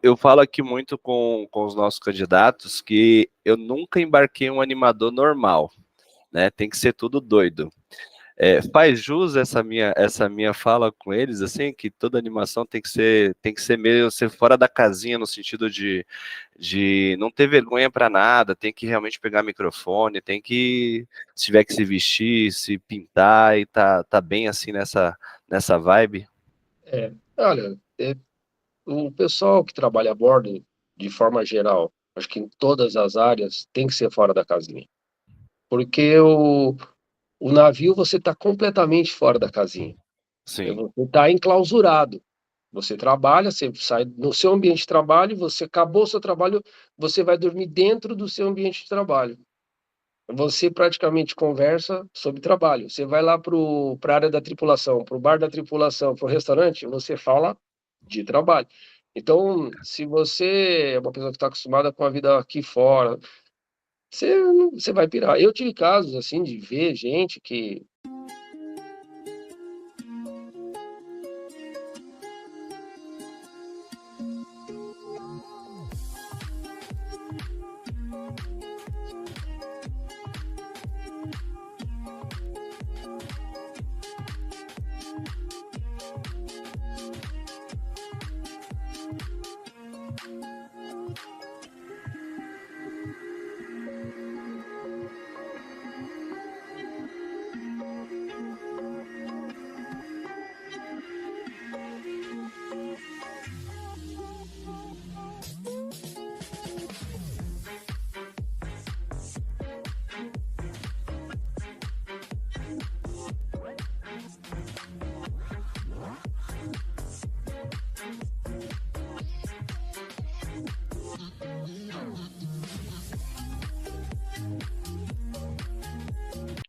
eu falo aqui muito com os nossos candidatos que eu nunca embarquei um animador normal, né? Tem que ser tudo doido. Faz jus essa minha fala com eles, assim, que toda animação tem que ser meio ser fora da casinha, no sentido de não ter vergonha para nada, tem que realmente pegar microfone, tem que, se tiver que se vestir, se pintar e tá bem assim nessa vibe. Olha, o pessoal que trabalha a bordo, de forma geral, acho que em todas as áreas, tem que ser fora da casinha. Porque o navio você está completamente fora da casinha. Sim. Você está enclausurado. Você trabalha, você sai no seu ambiente de trabalho, você acabou o seu trabalho, você vai dormir dentro do seu ambiente de trabalho. Você praticamente conversa sobre trabalho. Você vai lá para a área da tripulação, para o bar da tripulação, para o restaurante, você fala de trabalho. Então, se você é uma pessoa que está acostumada com a vida aqui fora, você vai pirar. Eu tive casos assim de ver gente que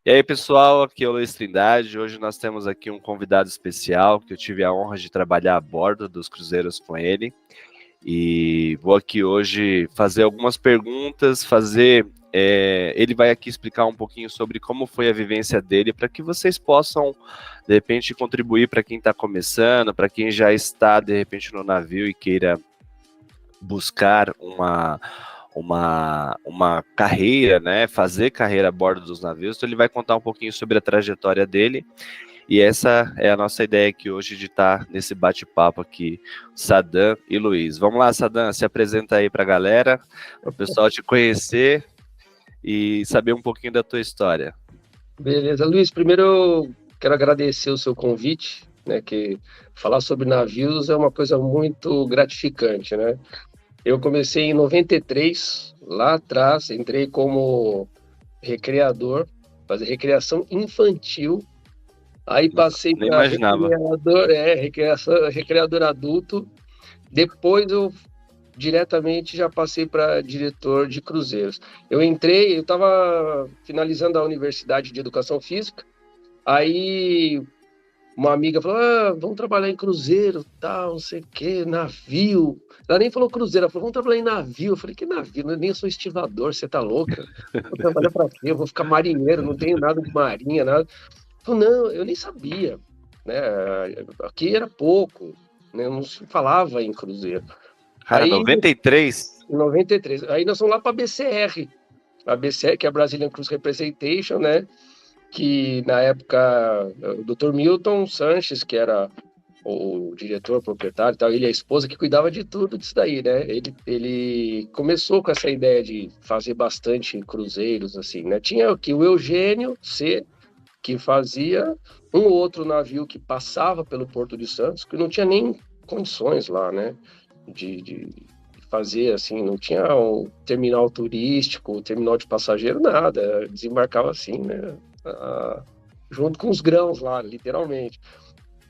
E aí, pessoal, aqui é o Luiz Trindade. Hoje nós temos aqui um convidado especial que eu tive a honra de trabalhar a bordo dos cruzeiros com ele. E vou aqui hoje fazer algumas perguntas, ele vai aqui explicar um pouquinho sobre como foi a vivência dele, para que vocês possam, de repente, contribuir para quem está começando, para quem já está, de repente, no navio e queira buscar uma carreira, né, fazer carreira a bordo dos navios. Então ele vai contar um pouquinho sobre a trajetória dele, e essa é a nossa ideia aqui hoje de estar nesse bate-papo aqui, Sadam e Luiz. Vamos lá, Sadam, se apresenta aí para a galera, para o pessoal te conhecer e saber um pouquinho da tua história. Beleza, Luiz, primeiro eu quero agradecer o seu convite, né, que falar sobre navios é uma coisa muito gratificante, né? Eu comecei em 93, lá atrás, entrei como recreador, fazer recreação infantil, aí passei Nem para imaginava. recreador adulto, depois eu diretamente já passei para diretor de cruzeiros. Eu estava finalizando a Universidade de Educação Física, aí uma amiga falou, vamos trabalhar em cruzeiro, tal, não sei o quê, navio. Ela nem falou cruzeiro, ela falou, vamos trabalhar em navio. Eu falei, que navio? Eu nem sou estivador, você tá louca? Vou trabalhar para quê? Eu vou ficar marinheiro, não tenho nada de marinha, nada. Eu falei, não, eu nem sabia, né? Aqui era pouco, né? Não se falava em cruzeiro. Cara, Aí, 93? em 93, aí nós fomos lá para a BCR, que é a Brazilian Cruise Representation, né? Que na época o Dr. Milton Sanches, que era o diretor, proprietário e tal, ele e a esposa que cuidava de tudo disso daí, né? Ele começou com essa ideia de fazer bastante cruzeiros, assim, né? Tinha aqui o Eugênio C, que fazia um ou outro navio que passava pelo Porto de Santos, que não tinha nem condições lá, né? De fazer assim, não tinha um terminal turístico, terminal de passageiro, nada, desembarcava assim, né? Junto com os grãos lá, literalmente.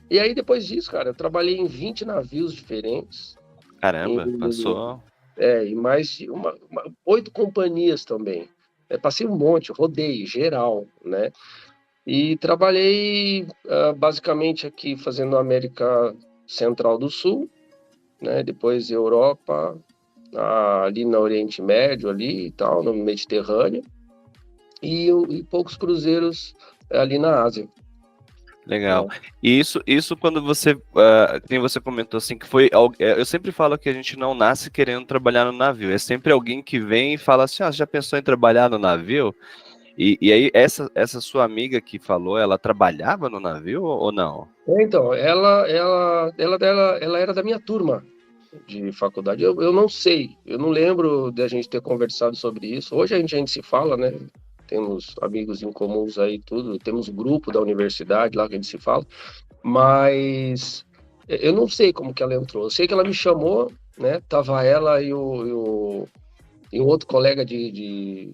E aí, depois disso, cara, eu trabalhei em 20 navios diferentes, Caramba, em, passou. em mais de 8 companhias também. Passei um monte, rodei, geral, né? E trabalhei basicamente aqui fazendo América Central do Sul, né? Depois Europa, ali no Oriente Médio, ali e tal, no Mediterrâneo, e poucos cruzeiros ali na Ásia. Legal. né? E isso quando você, quem você comentou assim, que foi, eu sempre falo que a gente não nasce querendo trabalhar no navio, é sempre alguém que vem e fala assim, você já pensou em trabalhar no navio? E aí, essa sua amiga que falou, ela trabalhava no navio ou não? Então, ela era da minha turma de faculdade. Eu não sei, eu não lembro de a gente ter conversado sobre isso. Hoje a gente se fala, né? Temos amigos em comuns aí, tudo. Temos grupo da universidade lá que a gente se fala. Mas eu não sei como que ela entrou. Eu sei que ela me chamou, né? Tava ela e um outro colega de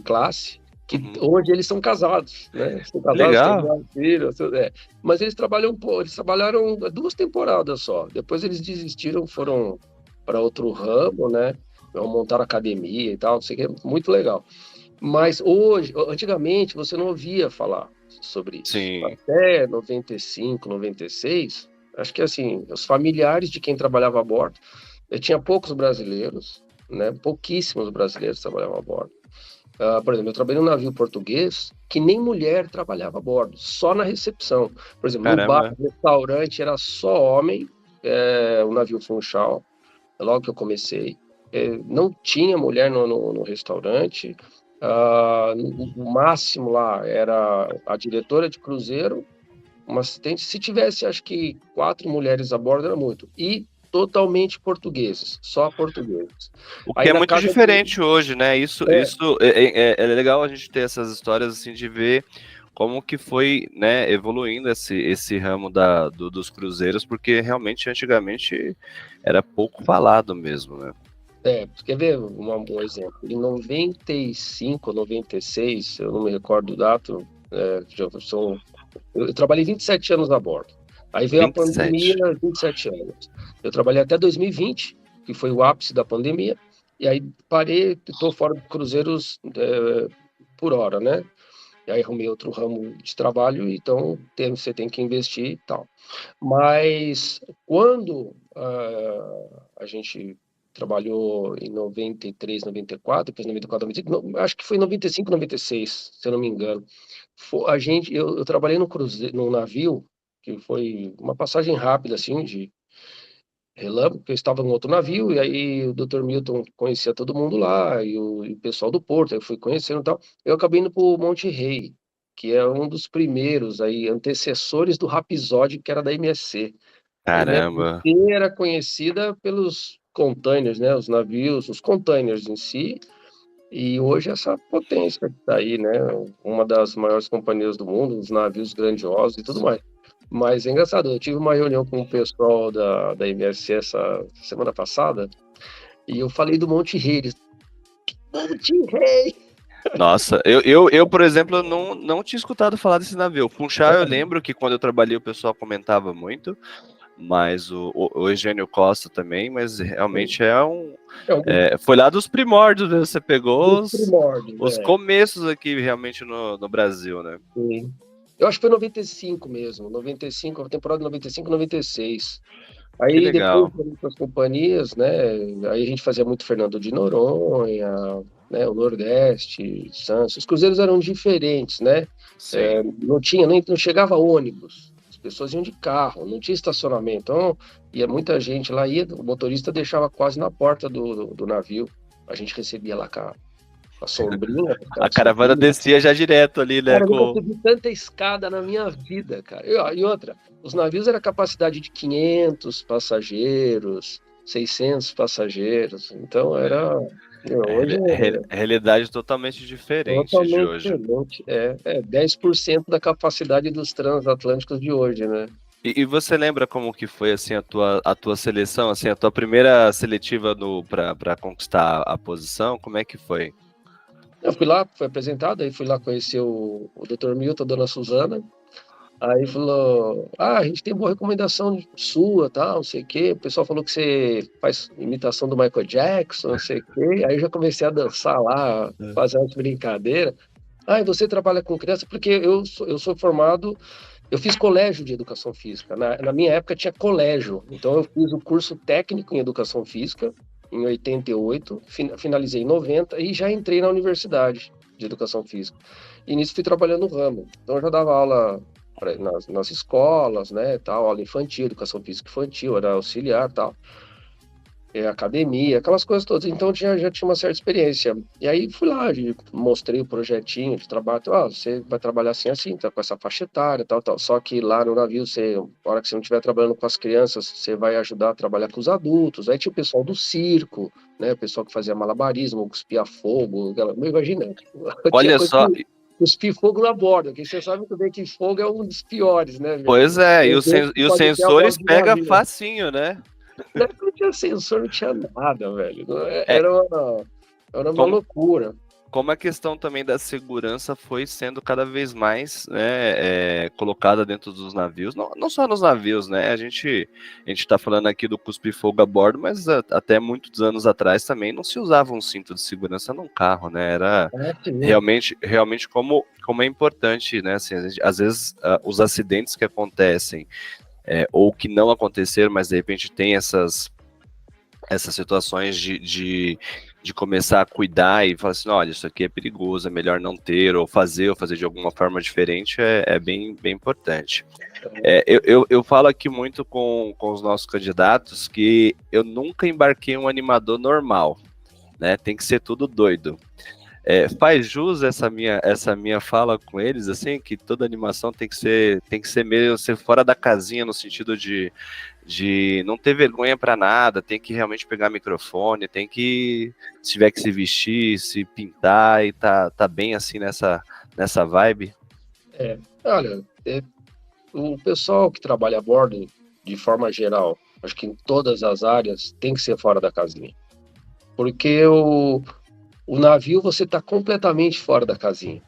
classe, Uhum. hoje eles são casados, né? São Que casados, têm legal. duas filhas, mas eles trabalham um pouco, eles trabalharam 2 temporadas só. Depois eles desistiram, foram para outro ramo, né? Montaram academia e tal, não sei o que, muito legal. Mas hoje, antigamente, você não ouvia falar sobre isso. Sim. Até 95, 96, acho que assim, os familiares de quem trabalhava a bordo, tinha poucos brasileiros, né? Pouquíssimos brasileiros trabalhavam a bordo. Por exemplo, eu trabalhei num navio português que nem mulher trabalhava a bordo, só na recepção. Por exemplo, no bar, Caramba. no restaurante, era só homem, o navio Funchal, logo que eu comecei. Não tinha mulher no restaurante. O máximo lá era a diretora de cruzeiro, uma assistente. Se tivesse, acho que 4 mulheres a bordo, era muito. E totalmente portugueses, só portugueses. O que Aí é na muito casa de. diferente hoje, né? É, É legal a gente ter essas histórias assim de ver como que foi, né, evoluindo esse ramo dos cruzeiros, porque realmente antigamente era pouco falado mesmo, né? quer ver um exemplo? Em 95, 96, eu não me recordo o dato, eu trabalhei 27 anos a bordo. Aí veio a pandemia, 27. 27 anos. Eu trabalhei até 2020, que foi o ápice da pandemia, e aí parei, estou fora de cruzeiros por hora, né? E aí arrumei outro ramo de trabalho, então você tem que investir e tal. Mas quando a gente trabalhou em 93, 94, depois 94, 95, acho que foi 95, 96, se eu não me engano. Eu trabalhei no cruzeiro, no navio, que foi uma passagem rápida, assim, de relâmpago, porque eu estava em outro navio, e aí o Dr. Milton conhecia todo mundo lá, e o pessoal do Porto, aí eu fui conhecendo e tal. Eu acabei indo para o Monte Rei, que é um dos primeiros aí, antecessores do Rhapsody, que era da MSC. A Caramba. MSC era conhecida pelos containers, né, os navios, os containers em si, e hoje essa potência que está aí, né, uma das maiores companhias do mundo, os navios grandiosos e tudo mais. Mas é engraçado, eu tive uma reunião com o pessoal da MSC essa semana passada, e eu falei do Monte Rei. Monte Rei! Nossa, por exemplo, não tinha escutado falar desse navio. O Funchal, eu lembro que quando eu trabalhei o pessoal comentava muito, mas o Eugênio Costa também, mas realmente É um foi lá dos primórdios, né? Você pegou dos primórdios, os começos aqui realmente no Brasil, né? sim. Eu acho que foi 95 mesmo, 95, a temporada de 95, 96. Que Aí depois legal. das companhias, né? Aí a gente fazia muito Fernando de Noronha, né? O Nordeste, Santos. Os cruzeiros eram diferentes, né? Sim. Não tinha, nem não chegava ônibus. As pessoas iam de carro, não tinha estacionamento. Então, ia muita gente lá, o motorista deixava quase na porta do navio. A gente recebia lá com a sombrinha, pro A cara caravana subir. descia já direto ali, né? Cara, eu nunca subi tanta escada na minha vida, cara. E outra, os navios eram capacidade de 500 passageiros, 600 passageiros. Então hoje Realidade totalmente é diferente de totalmente hoje. diferente. É 10% da capacidade dos transatlânticos de hoje, né? E você lembra como que foi assim a tua seleção, assim, a tua primeira seletiva para conquistar a posição? Como é que foi? Eu fui lá, fui apresentado, aí fui lá conhecer o Dr. Milton, a Dona Suzana. Aí falou, a gente tem boa recomendação sua, tal, não sei o quê. O pessoal falou que você faz imitação do Michael Jackson, não sei o quê. Aí eu já comecei a dançar lá, fazer umas brincadeiras. Ah, e você trabalha com criança? Porque eu sou formado, eu fiz colégio de educação física. Na minha época tinha colégio, então eu fiz o curso técnico em educação física em 88, finalizei em 90 e já entrei na universidade de educação física. E nisso fui trabalhando no ramo. Então eu já dava aula nas escolas, né, tal, aula infantil, educação física infantil, era auxiliar, tal, academia, aquelas coisas todas. Então já tinha uma certa experiência. E aí fui lá, mostrei o projetinho de trabalho. Você vai trabalhar assim, assim, tá com essa faixa etária, tal, tal. Só que lá no navio, na hora que você não estiver trabalhando com as crianças, você vai ajudar a trabalhar com os adultos. Aí tinha o pessoal do circo, né? O pessoal que fazia malabarismo, cuspia fogo. Imagina, tinha Olha coisa só, que cuspir fogo na borda, que você sabe muito bem que fogo é um dos piores, né, pois velho? é, Meu Deus, e os pode ter a sensores bordo de pega navio. facinho, né? Na época não tinha sensor, não tinha nada, velho. É, Era uma como, loucura. como a questão também da segurança foi sendo cada vez mais, né, colocada dentro dos navios, não só nos navios, né? A gente está falando aqui do cuspir-fogo a bordo, mas até muitos anos atrás também não se usava um cinto de segurança num carro, né? Era Sim. realmente como é importante, né? Assim, às vezes os acidentes que acontecem ou que não aconteceram, mas de repente tem essas situações de começar a cuidar e falar assim, olha, isso aqui é perigoso, é melhor não ter, ou fazer de alguma forma diferente, é bem importante. Eu falo aqui muito com os nossos candidatos que eu nunca embarquei um animador normal, né? Tem que ser tudo doido. Faz jus essa minha fala com eles, assim, que toda animação tem que ser meio ser fora da casinha, no sentido de não ter vergonha para nada, tem que realmente pegar microfone, tem que, se tiver que se vestir, se pintar e tá bem assim nessa vibe. Olha, o pessoal que trabalha a bordo, de forma geral, acho que em todas as áreas, tem que ser fora da casinha. Porque o navio, você está completamente fora da casinha.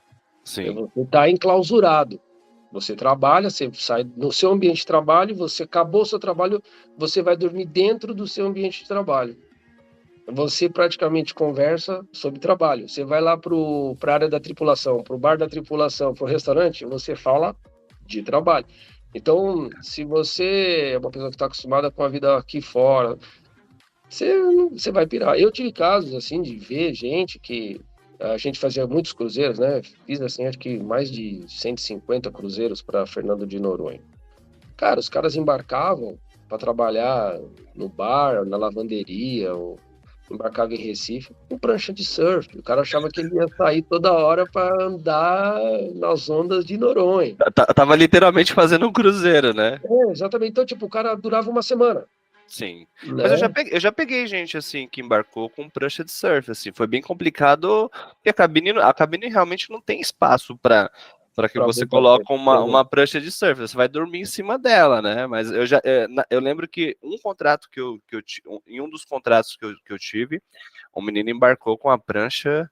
Sim, Você está enclausurado. Você trabalha, você sai no seu ambiente de trabalho, você acabou o seu trabalho, você vai dormir dentro do seu ambiente de trabalho. Você praticamente conversa sobre trabalho. Você vai lá para a área da tripulação, para o bar da tripulação, para o restaurante, você fala de trabalho. Então, se você é uma pessoa que está acostumada com a vida aqui fora, você vai pirar. Eu tive casos, assim, de ver gente que... A gente fazia muitos cruzeiros, né? Fiz, assim, acho que mais de 150 cruzeiros para Fernando de Noronha. Cara, os caras embarcavam para trabalhar no bar, na lavanderia, ou embarcava em Recife com prancha de surf. O cara achava que ele ia sair toda hora para andar nas ondas de Noronha. tava literalmente fazendo um cruzeiro, né? Exatamente. Então, tipo, o cara durava uma semana, Sim. Mas né? eu já peguei gente assim que embarcou com prancha de surf, assim, foi bem complicado, porque a cabine realmente não tem espaço para que Para você muita coisa. coloque uma prancha de surf, você vai dormir em cima dela, né? Mas eu lembro que um contrato em um dos contratos que eu tive, um menino embarcou com a prancha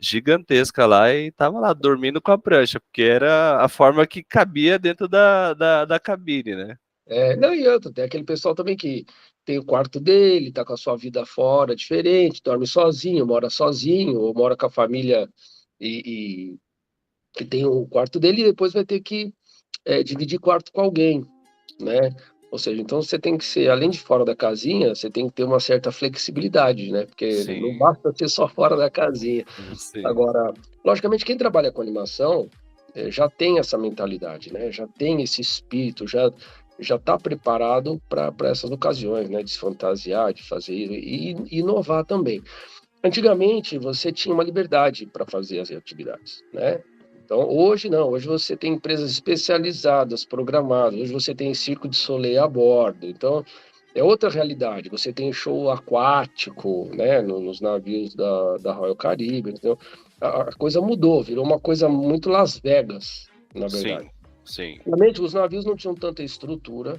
gigantesca lá e tava lá dormindo com a prancha, porque era a forma que cabia dentro da cabine, né? Não, e outra, tem aquele pessoal também que tem o quarto dele, tá com a sua vida fora diferente, dorme sozinho, ou mora com a família e que tem o quarto dele e depois vai ter que dividir quarto com alguém, né? Ou seja, então você tem que ser, além de fora da casinha, você tem que ter uma certa flexibilidade, né? Porque não Sim, basta ser só fora da casinha. sim. Agora, logicamente, quem trabalha com animação já tem essa mentalidade, né? Já tem esse espírito, já está preparado para essas ocasiões, né? De se fantasiar, de fazer e inovar também. Antigamente, você tinha uma liberdade para fazer as atividades, né? Então, hoje não. Hoje você tem empresas especializadas, programadas. Hoje você tem circo de Soleil a bordo. Então, é outra realidade. Você tem show aquático, né? Nos navios da Royal Caribbean. Então, a coisa mudou. Virou uma coisa muito Las Vegas, na verdade. Sim, sim, Realmente, os navios não tinham tanta estrutura.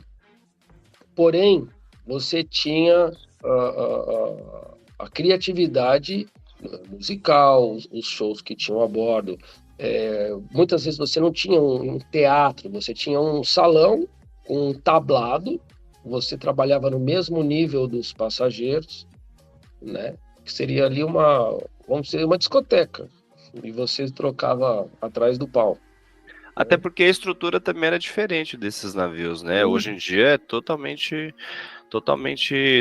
Porém, você tinha a criatividade musical, os shows que tinham a bordo. Muitas vezes você não tinha um teatro, você tinha um salão com um tablado, você trabalhava no mesmo nível dos passageiros, né? Que seria ali vamos dizer, uma discoteca, e você trocava atrás do palco. até porque a estrutura também era diferente desses navios, né? Hoje em dia é totalmente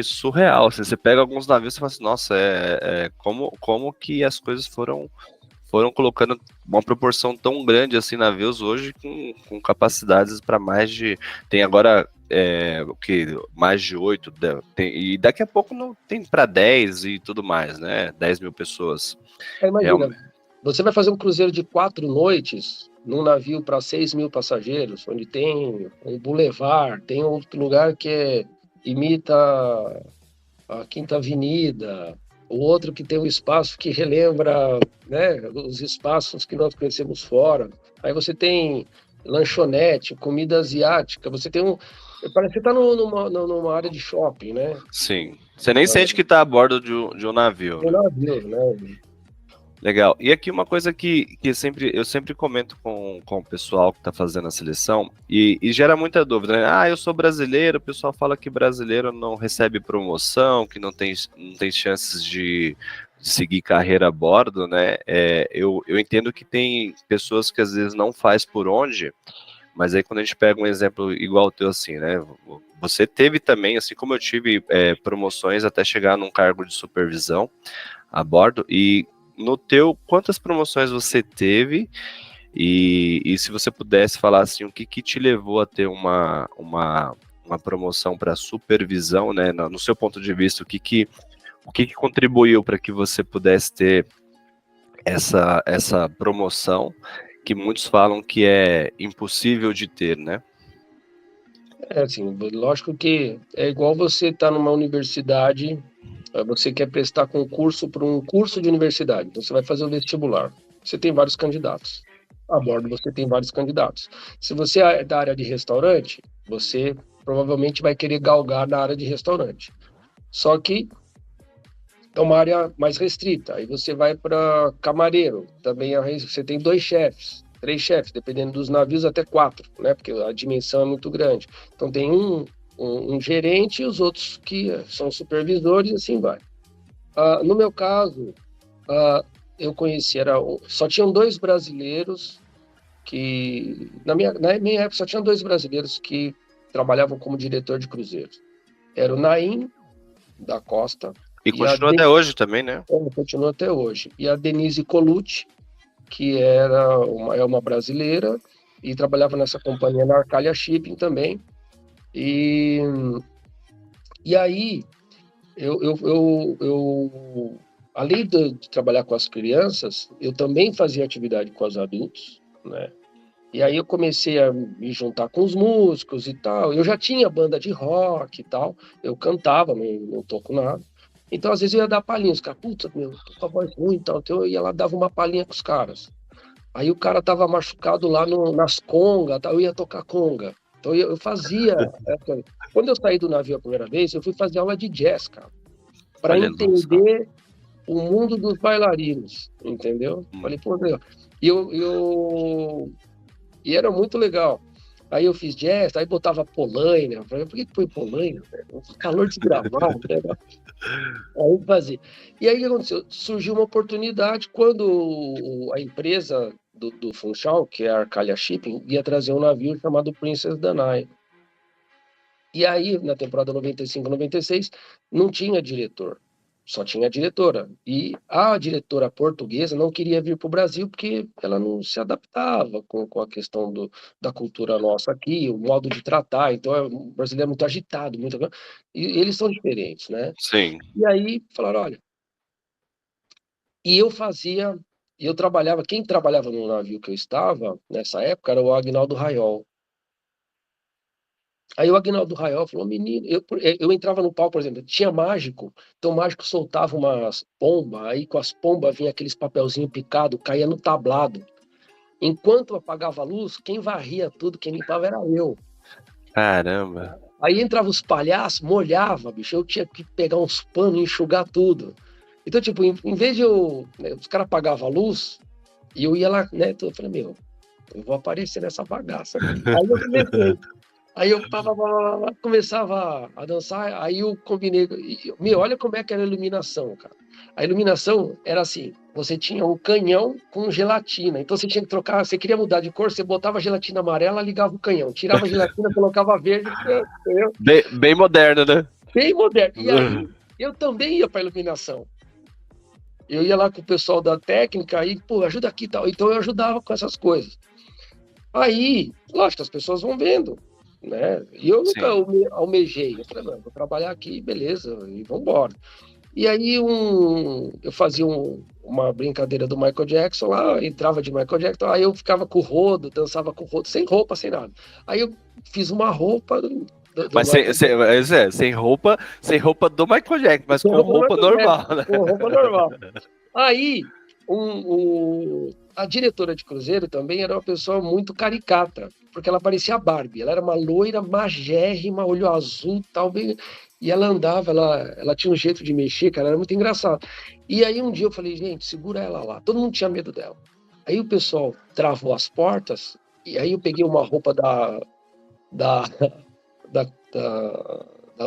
surreal. Assim, você pega alguns navios e fala assim, nossa, como que as coisas foram colocando uma proporção tão grande assim navios hoje com capacidades para mais de... Tem agora o que? Mais de 8, e daqui a pouco não tem para 10 e tudo mais, né? 10 mil pessoas. Imagina, você vai fazer um cruzeiro de 4 noites num navio para 6 mil passageiros, onde tem um bulevar, tem outro lugar que imita a Quinta Avenida, o outro que tem um espaço que relembra, né, os espaços que nós conhecemos fora. Aí você tem lanchonete, comida asiática, você tem parece que você está numa área de shopping, né? Sim. Você nem sente que está a bordo de um navio. Um navio, né? Legal. E aqui uma coisa que eu sempre comento com o pessoal que está fazendo a seleção e gera muita dúvida, né? Ah, eu sou brasileiro, o pessoal fala que brasileiro não recebe promoção, que não tem chances de seguir carreira a bordo, né? Eu entendo que tem pessoas que às vezes não faz por onde, mas aí quando a gente pega um exemplo igual o teu assim, né? Você teve também, assim como eu tive, promoções até chegar num cargo de supervisão a bordo. E no teu, quantas promoções você teve? E se você pudesse falar assim, o que te levou a ter uma promoção para supervisão, né? No seu ponto de vista, o que contribuiu para que você pudesse ter essa promoção que muitos falam que é impossível de ter, né? Assim, lógico que é igual você estar numa universidade, você quer prestar concurso para um curso de universidade, então você vai fazer o vestibular. Você tem vários candidatos. A bordo você tem vários candidatos. Se você é da área de restaurante, você provavelmente vai querer galgar na área de restaurante. Só que é uma área mais restrita. Aí você vai para camareiro, também você tem 2 chefes, 3 chefes, dependendo dos navios, até 4, né? Porque a dimensão é muito grande. Então tem um gerente e os outros que são supervisores, e assim vai. No meu caso, eu conheci, só tinham 2 brasileiros que... Na minha época, só tinham 2 brasileiros que trabalhavam como diretor de cruzeiros. Era o Naim da Costa. E continua até hoje também, né? Continua até hoje. E a Denise Colucci, que é uma brasileira e trabalhava nessa companhia na Arcalia Shipping também. E aí, eu além de trabalhar com as crianças, eu também fazia atividade com os adultos, né? E aí eu comecei a me juntar com os músicos e tal. Eu já tinha banda de rock e tal. Eu cantava, não toco nada. Então, às vezes, eu ia dar palhinha. Os caras, puta, tô com a voz ruim e tal. Então, eu ia lá, dava uma palhinha com os caras. Aí o cara tava machucado lá nas congas, tal, eu ia tocar conga. Então, eu fazia... Quando eu saí do navio a primeira vez, eu fui fazer aula de jazz, cara. Para entender o mundo dos bailarinos, entendeu? Falei, pô, legal. E era muito legal. Aí eu fiz jazz, aí botava Polaina. Falei, por que foi Polaina? Calor desgramado, né? Aí fazia. E aí o que aconteceu? Surgiu uma oportunidade quando a empresa do Funchal, que é a Arcalia Shipping, ia trazer um navio chamado Princess Danai. E aí, na temporada 95, 96, não tinha diretor, só tinha a diretora. E a diretora portuguesa não queria vir para o Brasil porque ela não se adaptava com a questão da cultura nossa aqui, o modo de tratar. Então, o brasileiro é muito agitado, e eles são diferentes, né? Sim. E aí falaram, olha... E eu trabalhava, quem trabalhava no navio que eu estava, nessa época, era o Agnaldo Raiol. Aí o Agnaldo Raiol falou, menino, eu entrava no palco, por exemplo, tinha mágico, então o mágico soltava umas pombas, aí com as pombas vinha aqueles papelzinho picado, caía no tablado. Enquanto apagava a luz, quem varria tudo, quem limpava era eu. Caramba! Aí entrava os palhaços, molhava, bicho, eu tinha que pegar uns panos e enxugar tudo. Então, tipo, em vez de os caras apagavam a luz, e eu ia lá, né, eu falei, eu vou aparecer nessa bagaça. Aí eu comecei. Aí eu começava a dançar, aí eu combinei. Olha como é que era a iluminação, cara. A iluminação era assim: você tinha um canhão com gelatina, então você tinha que trocar, você queria mudar de cor, você botava gelatina amarela, ligava o canhão, tirava a gelatina, colocava verde, entendeu? Bem moderno, né? Bem moderno. E aí eu também ia para iluminação. eu ia lá com o pessoal da técnica, aí, pô, ajuda aqui e tal. Então eu ajudava com essas coisas. Aí, lógico, as pessoas vão vendo, né? E eu nunca Sim. almejei. Eu falei, mano, vou trabalhar aqui, beleza, e vambora. E aí eu fazia uma brincadeira do Michael Jackson lá, entrava de Michael Jackson, aí eu ficava com o rodo, dançava com o rodo, sem roupa, sem nada. Aí eu fiz uma roupa do Mas Michael Jackson. sem roupa do Michael Jackson, mas Sem com roupa do roupa Michael normal, Jackson, né? com roupa normal. Aí, a diretora de cruzeiro também era uma pessoa muito caricata, porque ela parecia a Barbie. Ela era uma loira magérrima, olho azul, tal, bem... e ela andava, ela tinha um jeito de mexer, cara, era muito engraçado. E aí um dia eu falei, gente, segura ela lá. Todo mundo tinha medo dela. Aí o pessoal travou as portas, e aí eu peguei uma roupa da,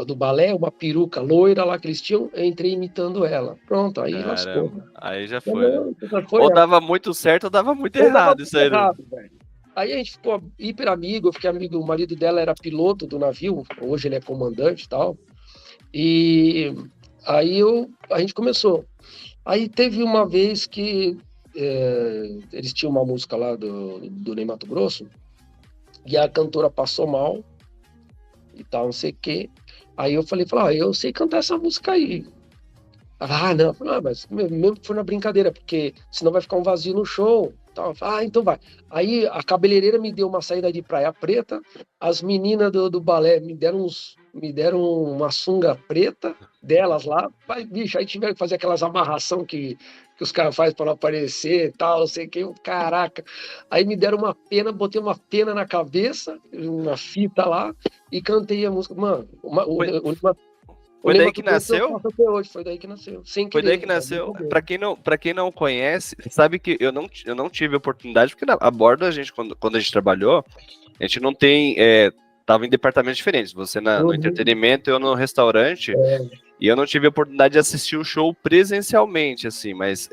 do balé, uma peruca loira lá que eles tinham, eu entrei imitando ela. Pronto, aí lascou. Caramba, aí já Mas foi, né? não, já foi, Ou dava muito certo ou dava muito eu dava errado isso tudo aí, né? errado, velho. Aí a gente ficou hiper amigo, eu fiquei amigo, o marido dela era piloto do navio, hoje ele é comandante e tal. E aí a gente começou. Aí teve uma vez que eles tinham uma música lá do Ney Matogrosso, e a cantora passou mal e tal, não sei o quê. Aí eu falei, eu sei cantar essa música aí. Não, mas mesmo que for na brincadeira, porque senão vai ficar um vazio no show. Tal. Então vai. Aí a cabeleireira me deu uma saída de praia preta, as meninas do balé me deram uma sunga preta delas lá. Bicho, aí tiveram que fazer aquelas amarração que os caras fazem para não aparecer e tal, não sei o que. Caraca. Aí me deram uma pena, botei uma pena na cabeça, uma fita lá, e cantei a música. Mano, Foi, o foi Ney daí que Matogrosso eu nasceu? faço até hoje, foi daí que nasceu, sem Foi daí querer. que nasceu. Para quem não conhece, sabe que eu não tive oportunidade, porque a bordo a gente, quando a gente trabalhou, a gente não tem. Tava em departamentos diferentes. Você no Uhum. entretenimento, eu no restaurante. E eu não tive a oportunidade de assistir o show presencialmente, assim, mas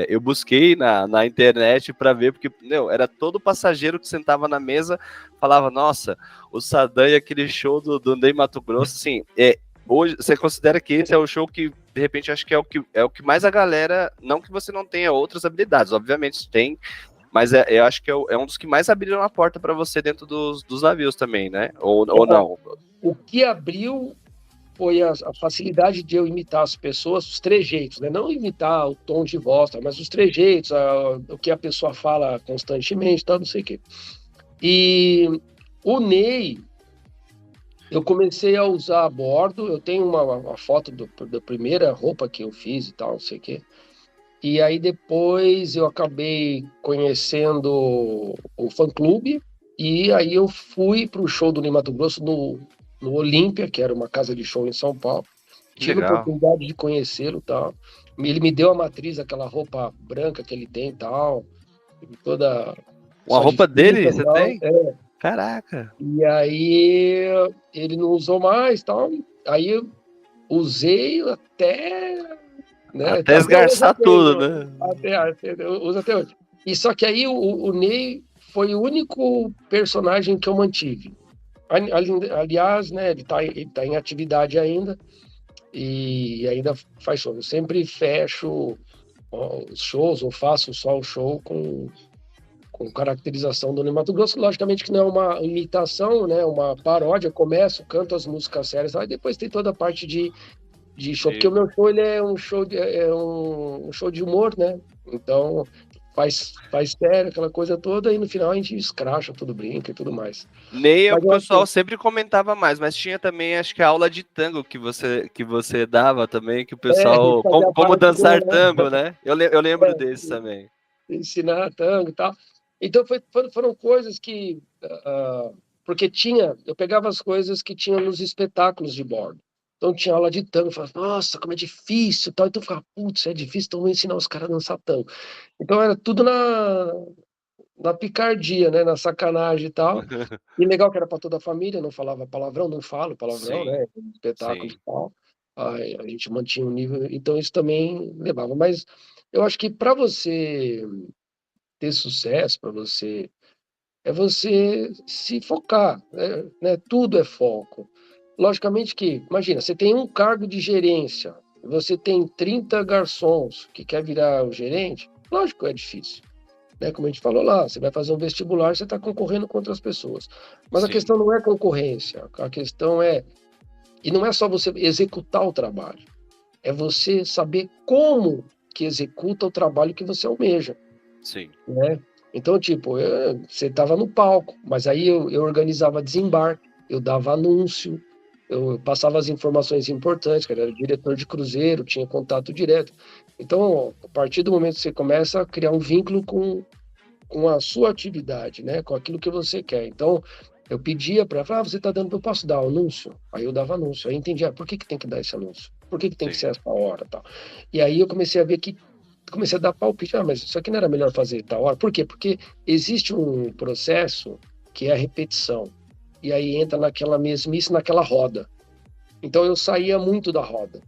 eu busquei na internet para ver, porque, meu, era todo passageiro que sentava na mesa, falava, nossa, o Sadam e aquele show do Ney Matogrosso, assim, hoje, você considera que esse é o show que, de repente, acho que é o que mais a galera, não que você não tenha outras habilidades, obviamente tem, mas eu acho que é um dos que mais abriram a porta para você dentro dos navios também, né? Ou não? O que abriu foi a facilidade de eu imitar as pessoas, os trejeitos, né? Não imitar o tom de voz, tá? Mas os trejeitos, o que a pessoa fala constantemente, tal, não sei o quê. E o Ney, eu comecei a usar a bordo, eu tenho uma foto da primeira roupa que eu fiz e tal, não sei o quê. E aí depois eu acabei conhecendo o fã-clube, e aí eu fui para o show do Ney Matogrosso no Olímpia, que era uma casa de show em São Paulo. Tive a Legal. oportunidade de conhecê-lo e tal. Ele me deu a matriz, aquela roupa branca que ele tem e tal, toda Uma só de roupa dele, fita e você tal. tem? Caraca. E aí ele não usou mais tal. Aí eu usei até, né? Até Até hoje eu esgarçar tudo, tenho, né? eu uso até hoje. E só que aí o Ney foi o único personagem que eu mantive. Aliás, né, ele tá em atividade ainda e ainda faz show. Eu sempre fecho os shows ou faço só o show com caracterização do Ney Matogrosso. Logicamente que não é uma imitação, né, uma paródia. Eu começo, canto as músicas sérias, aí depois tem toda a parte de show, porque o meu show ele é um show um show de humor, né? Então faz sério aquela coisa toda e no final a gente escracha, tudo brinca e tudo mais. Ney é o Mas que o eu acho que pessoal sempre comentava mais, mas tinha também, acho que a aula de tango que você dava também, que o a gente pessoal. fazia Como parte do, dançar tango, né? Eu lembro desse também. ensinar tango e tal. Então foram coisas que porque eu pegava as coisas que tinham nos espetáculos de bordo. Então tinha aula de tango, eu falava, nossa, como é difícil, tal. Então eu ficava, putz, é difícil, então eu vou ensinar os caras a dançar tango. Então era tudo na picardia, né, na sacanagem e tal. E legal que era para toda a família, não falava palavrão, não falo palavrão, Sim, né, espetáculo e sim. tal. A gente mantinha um nível, então isso também levava. Mas eu acho que para você ter sucesso, para você é você se focar, né? Tudo é foco. Logicamente que, imagina, você tem um cargo de gerência. você tem 30 garçons que quer virar o gerente, lógico que é difícil. Né? Como a gente falou lá, você vai fazer um vestibular, você está concorrendo com outras pessoas. Mas a Sim, questão não é concorrência, a questão é... E não é só você executar o trabalho, é você saber como que executa o trabalho que você almeja, sim, né? Então, tipo, você estava no palco, mas aí eu organizava desembarque, eu dava anúncio, eu passava as informações importantes, que era diretor de cruzeiro, tinha contato direto. Então, a partir do momento que você começa a criar um vínculo com a sua atividade, né? Com aquilo que você quer. Então, eu pedia para falar, você está dando, eu posso dar anúncio? Aí eu dava anúncio. Aí eu entendia, por que tem que dar esse anúncio? Por que tem que sim, ser essa hora, tal? E aí eu comecei a ver que comecei a dar palpite, mas isso aqui não era melhor fazer tal hora. Por quê? Porque existe um processo que é a repetição. E aí entra naquela mesmice, naquela roda. Então eu saía muito da roda,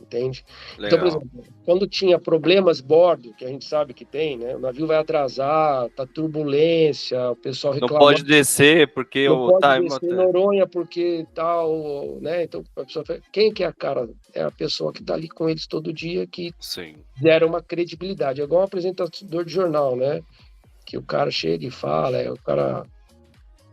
entende? Então, por legal. exemplo, quando tinha problemas bordo, que a gente sabe que tem, né? O navio vai atrasar, tá turbulência, o pessoal Não pode reclamando, descer porque não o pode time descer em Noronha porque tal, né? Então, a pessoa fala, quem que é a cara? É a pessoa que tá ali com eles todo dia, que sim, gera uma credibilidade. É igual um apresentador de jornal, né? Que o cara chega e fala, o cara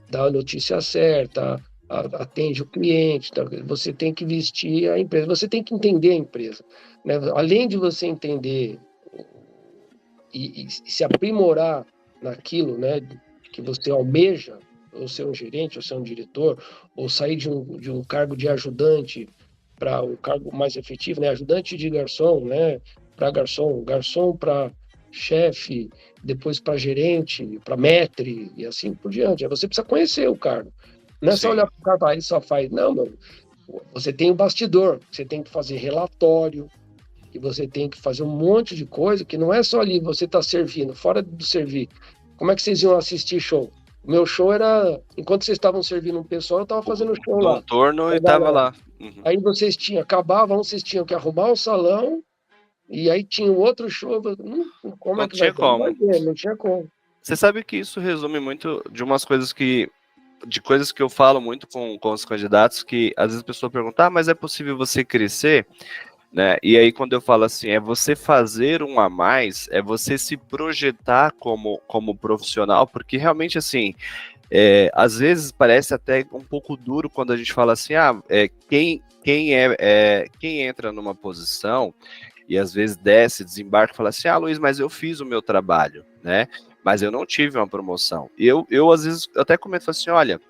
dá a notícia certa, atende o cliente, tá? Você tem que vestir a empresa, você tem que entender a empresa, né? Além de você entender e se aprimorar naquilo, né, que você almeja, ou ser um gerente, ou ser um diretor, ou sair de um cargo de ajudante para um cargo mais efetivo, né, ajudante de garçom, né, para garçom, garçom para chefe, depois para gerente, para maître e assim por diante. Aí você precisa conhecer o cargo. Não é só olhar sim, para o cara e ele só faz. Não, não. Você tem o bastidor, você tem que fazer relatório, que você tem que fazer um monte de coisa, que não é só ali você tá servindo, fora do servir. Como é que vocês iam assistir show? O meu show era, enquanto vocês estavam servindo um pessoal, eu estava fazendo show lá contorno pra e tava galera. lá. Uhum. Aí vocês tinham, acabavam, vocês tinham que arrumar o salão, e aí tinha um outro show. Como é Não que vai tinha ter? Não vai como. ter, não tinha como. Você sabe que isso resume muito de umas coisas de coisas que eu falo muito com os candidatos, que às vezes a pessoa pergunta, ah, mas é possível você crescer? Né? E aí quando eu falo assim, é você fazer um a mais, é você se projetar como profissional, porque realmente assim, às vezes parece até um pouco duro quando a gente fala assim, quem entra numa posição e às vezes desce, desembarca e fala assim, ah, Luiz, mas eu fiz o meu trabalho, né? Mas eu não tive uma promoção. Eu às vezes até comento assim, olha,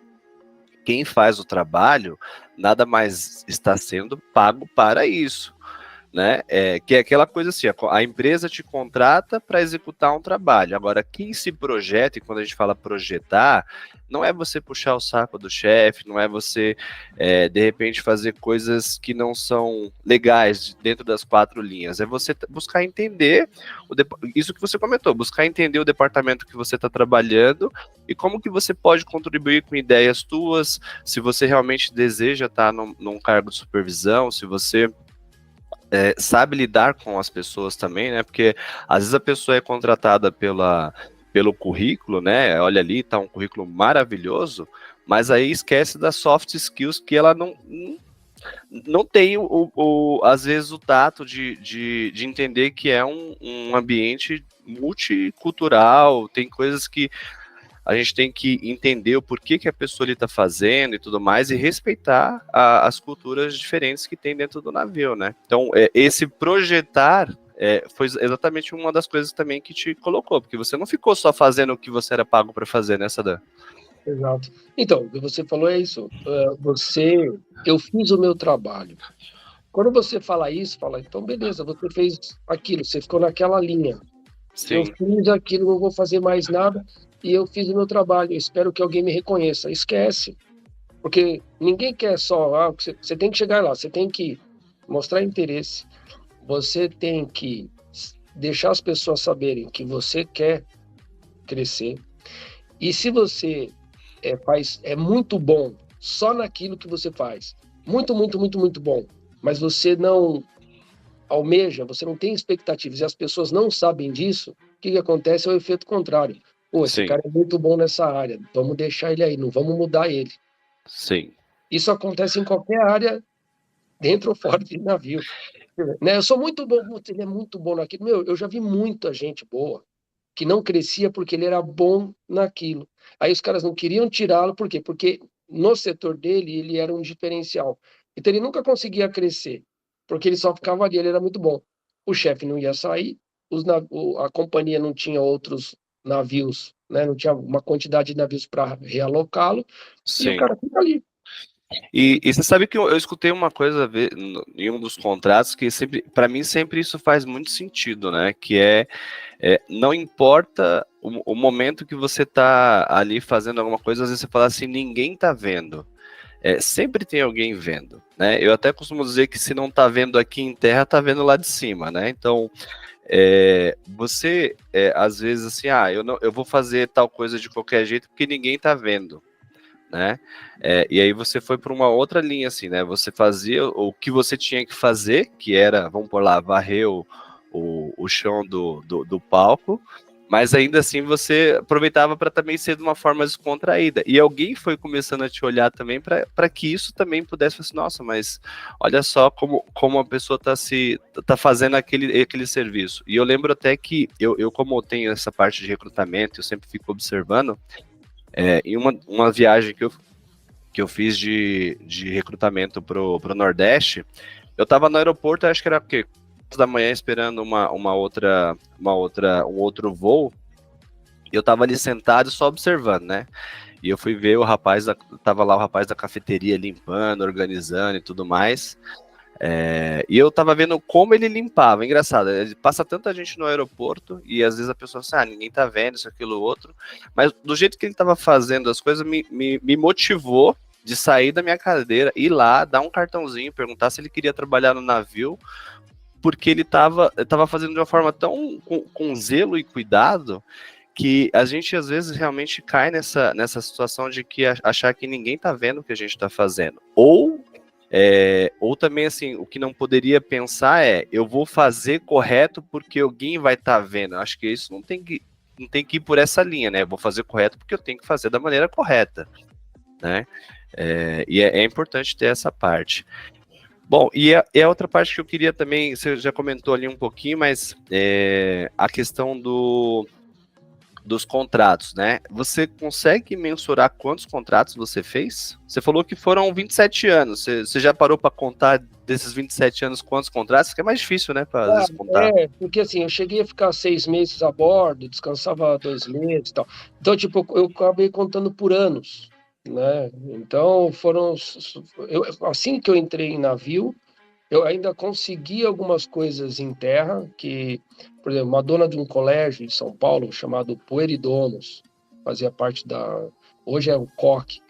quem faz o trabalho nada mais está sendo pago para isso, né? Que é aquela coisa assim, a empresa te contrata para executar um trabalho. Agora, quem se projeta, e quando a gente fala projetar, não é você puxar o saco do chefe, não é você, de repente, fazer coisas que não são legais dentro das quatro linhas. É você buscar entender, isso que você comentou, buscar entender o departamento que você está trabalhando e como que você pode contribuir com ideias tuas, se você realmente deseja estar num cargo de supervisão, se você sabe lidar com as pessoas também, né? Porque às vezes a pessoa é contratada pelo currículo, né? Olha ali, tá um currículo maravilhoso, mas aí esquece das soft skills que ela não tem, às vezes, o tato de entender que é um ambiente multicultural, tem coisas que a gente tem que entender o porquê que a pessoa está fazendo e tudo mais, e respeitar as culturas diferentes que tem dentro do navio, né? Então, esse projetar foi exatamente uma das coisas também que te colocou, porque você não ficou só fazendo o que você era pago para fazer, né, Sadam? Exato. Então, o que você falou é isso. Eu fiz o meu trabalho. Quando você fala isso, fala, então beleza, você fez aquilo, você ficou naquela linha. Eu Sim, fiz aquilo, não vou fazer mais nada, e eu fiz o meu trabalho. Eu espero que alguém me reconheça. Esquece, porque ninguém quer só. Você tem que chegar lá, você tem que mostrar interesse, você tem que deixar as pessoas saberem que você quer crescer. E se você é muito bom só naquilo que você faz, muito, muito, muito, muito bom, mas você não almeja, você não tem expectativas e as pessoas não sabem disso, o que acontece é o efeito contrário. Pô, esse sim, cara é muito bom nessa área, vamos deixar ele aí, não vamos mudar ele. sim. Isso acontece em qualquer área, dentro ou fora de navio. Né? Eu sou muito bom, putz, ele é muito bom naquilo. Meu, eu já vi muita gente boa que não crescia porque ele era bom naquilo. Aí os caras não queriam tirá-lo, por quê? Porque no setor dele ele era um diferencial. Então ele nunca conseguia crescer, porque ele só ficava ali, ele era muito bom. O chefe não ia sair, a companhia não tinha outros navios, né? Não tinha uma quantidade de navios para realocá-lo, e o Sim. cara fica ali. E você sabe que eu escutei uma coisa em um dos contratos que sempre, para mim, sempre isso faz muito sentido, né? Que não importa o momento que você tá ali fazendo alguma coisa, às vezes você fala assim, ninguém tá vendo. Sempre tem alguém vendo, né? Eu até costumo dizer que se não tá vendo aqui em terra, tá vendo lá de cima, né? Então, você, às vezes, assim, eu vou fazer tal coisa de qualquer jeito porque ninguém tá vendo, né? E aí você foi para uma outra linha, assim, né? Você fazia o que você tinha que fazer, que era, vamos por lá, varrer o chão do palco, mas ainda assim você aproveitava para também ser de uma forma descontraída. E alguém foi começando a te olhar também para que isso também pudesse fazer, nossa, mas olha só como a pessoa tá fazendo aquele serviço. E eu lembro até que eu como eu tenho essa parte de recrutamento, eu sempre fico observando, em uma viagem que eu fiz de recrutamento pro Nordeste, eu estava no aeroporto, acho que era o quê? Da manhã esperando um outro voo, e eu estava ali sentado só observando, né? E eu fui ver tava lá o rapaz da cafeteria limpando, organizando e tudo mais. E eu tava vendo como ele limpava. Engraçado, ele passa tanta gente no aeroporto e às vezes a pessoa assim, ninguém tá vendo isso, aquilo, outro. Mas do jeito que ele tava fazendo as coisas, me motivou de sair da minha cadeira, ir lá, dar um cartãozinho, perguntar se ele queria trabalhar no navio, porque ele tava fazendo de uma forma tão com zelo e cuidado que a gente às vezes realmente cai nessa situação de que achar que ninguém tá vendo o que a gente tá fazendo. Ou também, assim, o que não poderia pensar eu vou fazer correto porque alguém vai estar vendo. Acho que isso não tem que ir por essa linha, né? Eu vou fazer correto porque eu tenho que fazer da maneira correta, né? É importante ter essa parte. Bom, e a outra parte que eu queria também, você já comentou ali um pouquinho, mas a questão dos contratos, né? Você consegue mensurar quantos contratos você fez? Você falou que foram 27 anos. Você já parou para contar desses 27 anos quantos contratos? Que é mais difícil, né? Para às vezes contar. Porque assim, eu cheguei a ficar 6 meses a bordo, descansava 2 meses e tal. Então, tipo, eu acabei contando por anos, né? Então, assim que eu entrei em navio, eu ainda consegui algumas coisas em terra, que, por exemplo, uma dona de um colégio de São Paulo chamado Pueridomus, fazia parte hoje é o COC,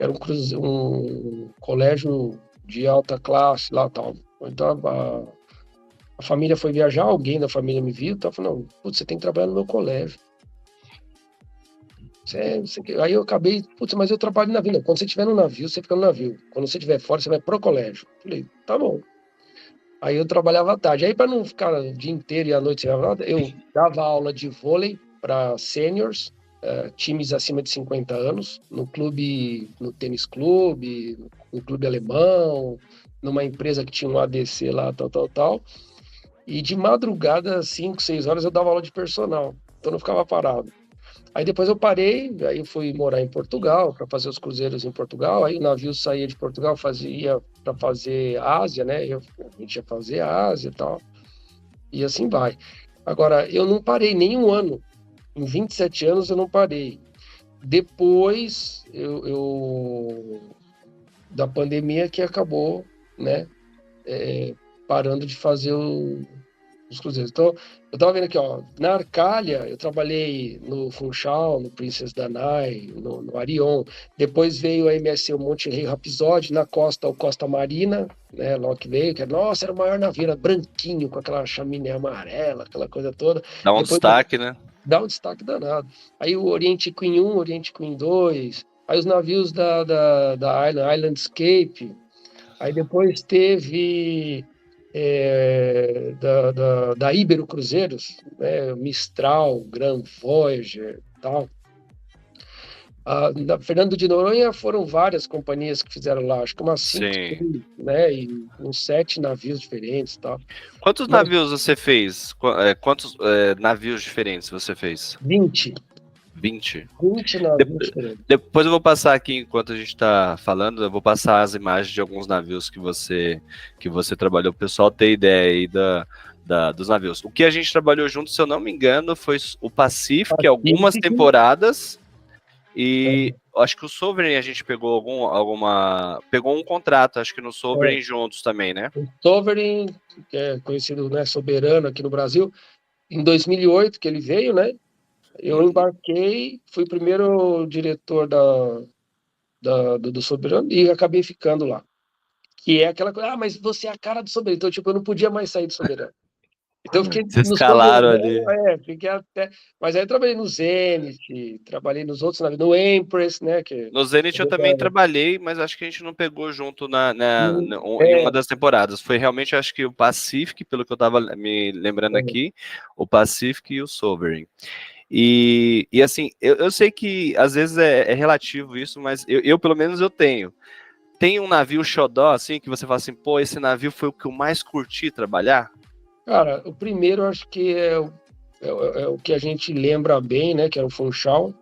era um colégio de alta classe lá tal. Então, a família foi viajar, alguém da família me viu, tá falando, putz, você tem que trabalhar no meu colégio. Aí eu acabei, putz, mas eu trabalho no navio. Não, quando você estiver no navio, você fica no navio. Quando você estiver fora, você vai pro colégio. Falei, tá bom. Aí eu trabalhava à tarde. Aí, para não ficar o dia inteiro e à noite sem nada, eu dava aula de vôlei para seniors, times acima de 50 anos, no clube, no tênis clube, no clube alemão, numa empresa que tinha um ADC lá, tal, tal, tal. E de madrugada, 5, 6 horas, eu dava aula de personal. Então eu não ficava parado. Aí depois eu parei, aí eu fui morar em Portugal para fazer os cruzeiros em Portugal. Aí o navio saía de Portugal, ia para fazer Ásia, né? A gente ia fazer Ásia e tal. E assim vai. Agora, eu não parei nem um ano. Em 27 anos eu não parei. Depois da pandemia que acabou, né? Parando de fazer os cruzeiros. Então, eu estava vendo aqui, ó, na Arcália, eu trabalhei no Funchal, no Princess Danai, no Arion. Depois veio a MSC, o Monte Rei Rapisode, na costa, o Costa Marina, né, logo que veio, que nossa, era o maior navio, era branquinho, com aquela chaminé amarela, aquela coisa toda. Dá um Depois destaque, né? dá um destaque danado. Aí o Oriente Queen 1, Oriente Queen 2, aí os navios da Islandscape, aí depois teve da Ibero Cruzeiros, né, Mistral, Grand Voyager, tal. Na Fernando de Noronha foram várias companhias que fizeram lá, acho que umas 5, Sim. né? E uns 7 navios diferentes e tal. Quantos Mas navios você fez? Quantos navios diferentes você fez? 20, 20. 20 De- navios diferentes. Depois eu vou passar aqui, enquanto a gente está falando, eu vou passar as imagens de alguns navios que você trabalhou, o pessoal ter ideia aí dos navios. O que a gente trabalhou junto, se eu não me engano, foi o Pacific, algumas Pacífico, temporadas, é, e acho que o Sovereign a gente pegou pegou um contrato, acho que no é, Sovereign juntos também, né? o Sovereign, que é conhecido, né, soberano aqui no Brasil, em 2008 que ele veio, né? Eu Uhum. embarquei, fui primeiro diretor do Soberano e acabei ficando lá. Que é aquela coisa, mas você é a cara do Soberano. Então, tipo, eu não podia mais sair do Soberano. Então, eu fiquei Vocês no escalaram Soberano, ali. fiquei até. Mas aí eu trabalhei no Zenith, trabalhei nos outros, no Empress, né? Que, No Zenit eu também trabalhei, mas acho que a gente não pegou junto em uma é, das temporadas. Foi realmente, acho que o Pacific, pelo que eu estava me lembrando aqui, o Pacific e o Sovereign. E assim, eu sei que às vezes é relativo isso, mas eu pelo menos eu tenho. Tem um navio xodó, assim, que você fala assim, pô, esse navio foi o que eu mais curti trabalhar? cara, o primeiro acho que é o que a gente lembra bem, né? Que era o Funchal.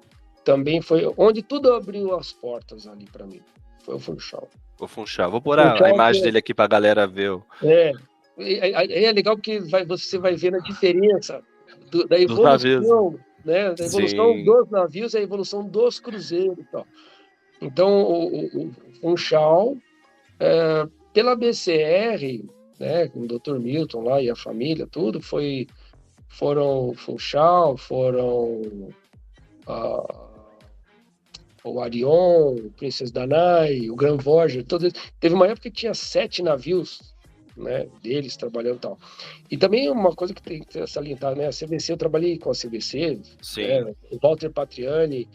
Também foi onde tudo abriu as portas ali para mim. Foi o Funchal. Vou funchar. Vou pôr a Funchal imagem dele aqui pra galera ver é, é legal porque você vai vendo a diferença da dos navios. evolução, né? Da evolução Sim, dos navios e a evolução dos cruzeiros e tal. Então, o Funchal, pela BCR, né, com o Dr. Milton lá e a família, tudo, foram Funchal, foram o Arion, o Princess Danai, o Gran Voyager, todos. Teve uma época que tinha 7 navios, né, deles trabalhando e tal. E também uma coisa que tem que salientar, né, a CVC, eu trabalhei com a CVC, né, sim. o Walter Patriani,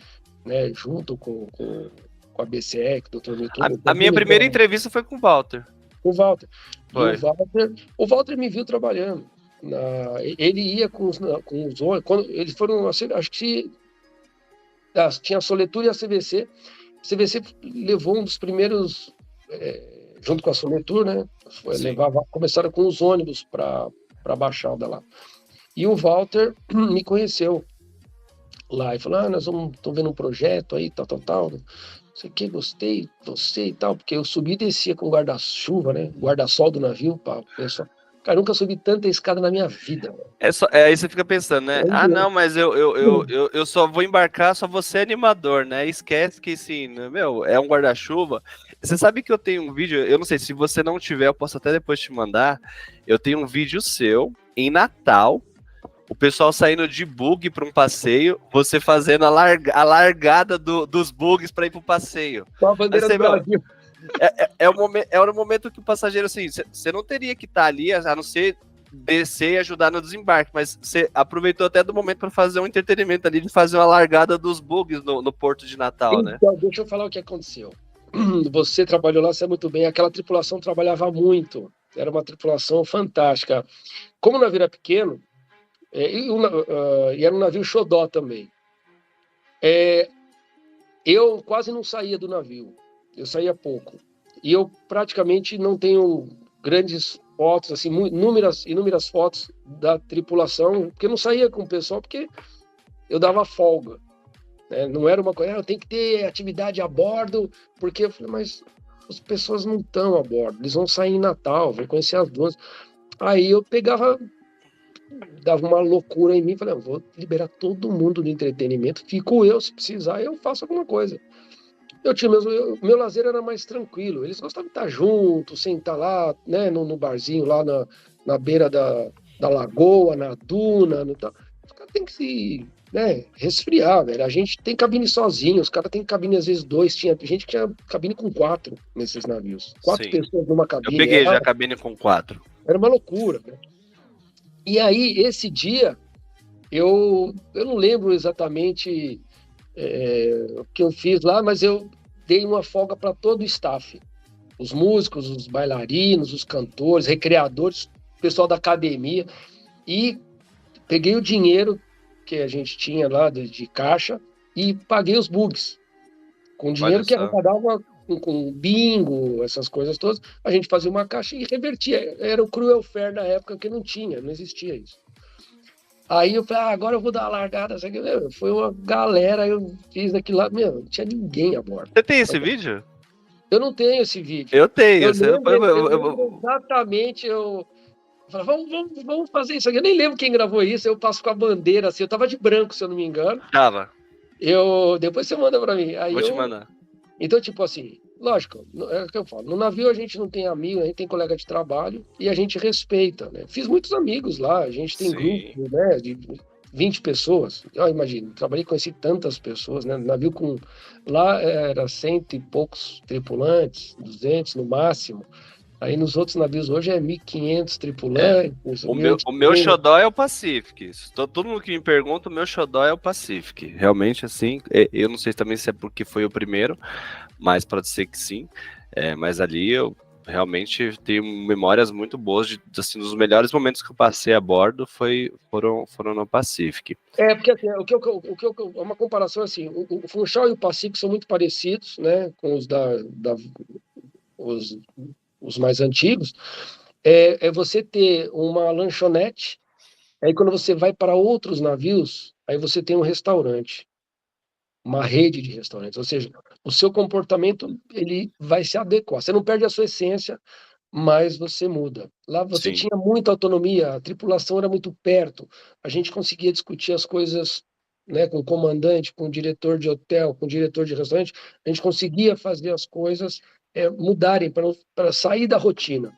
né, junto com a BCE, com o Dr. Milton, A minha primeira entrevista foi com o Walter. o Walter. E Foi. O Walter me viu trabalhando. Ele ia com os ônibus, quando eles foram, acho que tinha a Soletur e a CVC. A CVC levou um dos primeiros, junto com a Soletur, né? Sim. Começaram com os ônibus para a Baixada lá. E o Walter me conheceu lá e falou: nós estamos vendo um projeto aí, tal. Não sei o que, gostei, você e tal, porque eu subi e descia com guarda-chuva, né? Guarda-sol do navio, para pessoal. Cara, nunca subi tanta escada na minha vida. Aí você fica pensando, né? Ah, não, mas eu só vou embarcar, só vou ser animador, né? Esquece que, assim, meu, é um guarda-chuva. Você sabe que eu tenho um vídeo, eu não sei, se você não tiver, eu posso até depois te mandar. Eu tenho um vídeo seu, em Natal, o pessoal saindo de bug para um passeio, você fazendo a largada dos bugs para ir pro passeio. Com a bandeira do Assim, meu, Brasil. é o momento que o passageiro, assim, você não teria que estar ali, a não ser descer e ajudar no desembarque, mas você aproveitou até do momento para fazer um entretenimento ali, de fazer uma largada dos bugs no Porto de Natal, né? Então, deixa eu falar o que aconteceu. Você trabalhou lá, você é muito bem. Aquela tripulação trabalhava muito. Era uma tripulação fantástica. Como o navio era pequeno, e era um navio xodó também, eu quase não saía do navio. Eu saía pouco. E eu praticamente não tenho grandes fotos, assim, inúmeras fotos da tripulação, porque eu não saía com o pessoal, porque eu dava folga. Né? Não era uma coisa, tem que ter atividade a bordo, porque eu falei, mas as pessoas não estão a bordo, eles vão sair em Natal, vão conhecer as duas. Aí eu dava uma loucura em mim, falei, vou liberar todo mundo do entretenimento, fico eu, se precisar, eu faço alguma coisa. Meu lazer era mais tranquilo, eles gostavam de estar juntos, sentar lá, né, no barzinho, lá na beira da lagoa, na duna, no tal. Os caras têm que se, né, resfriar, velho. A gente tem cabine sozinho, os caras têm cabine às vezes 2, tinha gente que tinha cabine com 4 nesses navios. 4 Sim. pessoas numa Eu cabine, peguei já a cabine com 4. era uma loucura, né? E aí, esse dia, eu não lembro exatamente o que eu fiz lá, mas eu dei uma folga para todo o staff. Os músicos, os bailarinos, os cantores, recreadores, pessoal da academia. E peguei o dinheiro que a gente tinha lá de caixa e paguei os bugs. Com o Olha dinheiro que só. arrecadava com bingo, essas coisas todas, a gente fazia uma caixa e revertia. Era o cruel fair na época que não existia isso. Aí eu falei, agora eu vou dar uma largada. Foi uma galera, eu fiz daquilo lá, não tinha ninguém a bordo. Você tem esse vídeo? Eu não tenho esse vídeo. Eu tenho. Eu lembro exatamente, eu falei, vamos fazer isso aqui. Eu nem lembro quem gravou isso, eu passo com a bandeira, assim, eu tava de branco, se eu não me engano. Tava. Depois você manda pra mim. Vou te mandar. Então, tipo assim, lógico, é o que eu falo, no navio a gente não tem amigo, a gente tem colega de trabalho e a gente respeita, né? Fiz muitos amigos lá, a gente tem grupos, né, de 20 pessoas. Eu imagino, trabalhei, conheci tantas pessoas, né? Navio lá era 100 e poucos tripulantes, 200 no máximo. Aí nos outros navios hoje é 1.500 tripulantes. O meu xodó é o Pacific. Todo mundo que me pergunta, o meu xodó é o Pacific. Realmente, assim, eu não sei também se é porque foi o primeiro, mas pode ser que sim. Mas ali eu realmente tenho memórias muito boas assim, dos melhores momentos que eu passei a bordo foram no Pacific. Porque assim, uma comparação assim, o Funchal e o Pacific são muito parecidos, né, com os mais antigos. É você ter uma lanchonete, aí quando você vai para outros navios, aí você tem um restaurante, uma rede de restaurantes, ou seja, o seu comportamento ele vai se adequar. Você não perde a sua essência, mas você muda. Lá você Sim. tinha muita autonomia, a tripulação era muito perto, a gente conseguia discutir as coisas, né, com o comandante, com o diretor de hotel, com o diretor de restaurante, a gente conseguia fazer as coisas mudarem para sair da rotina.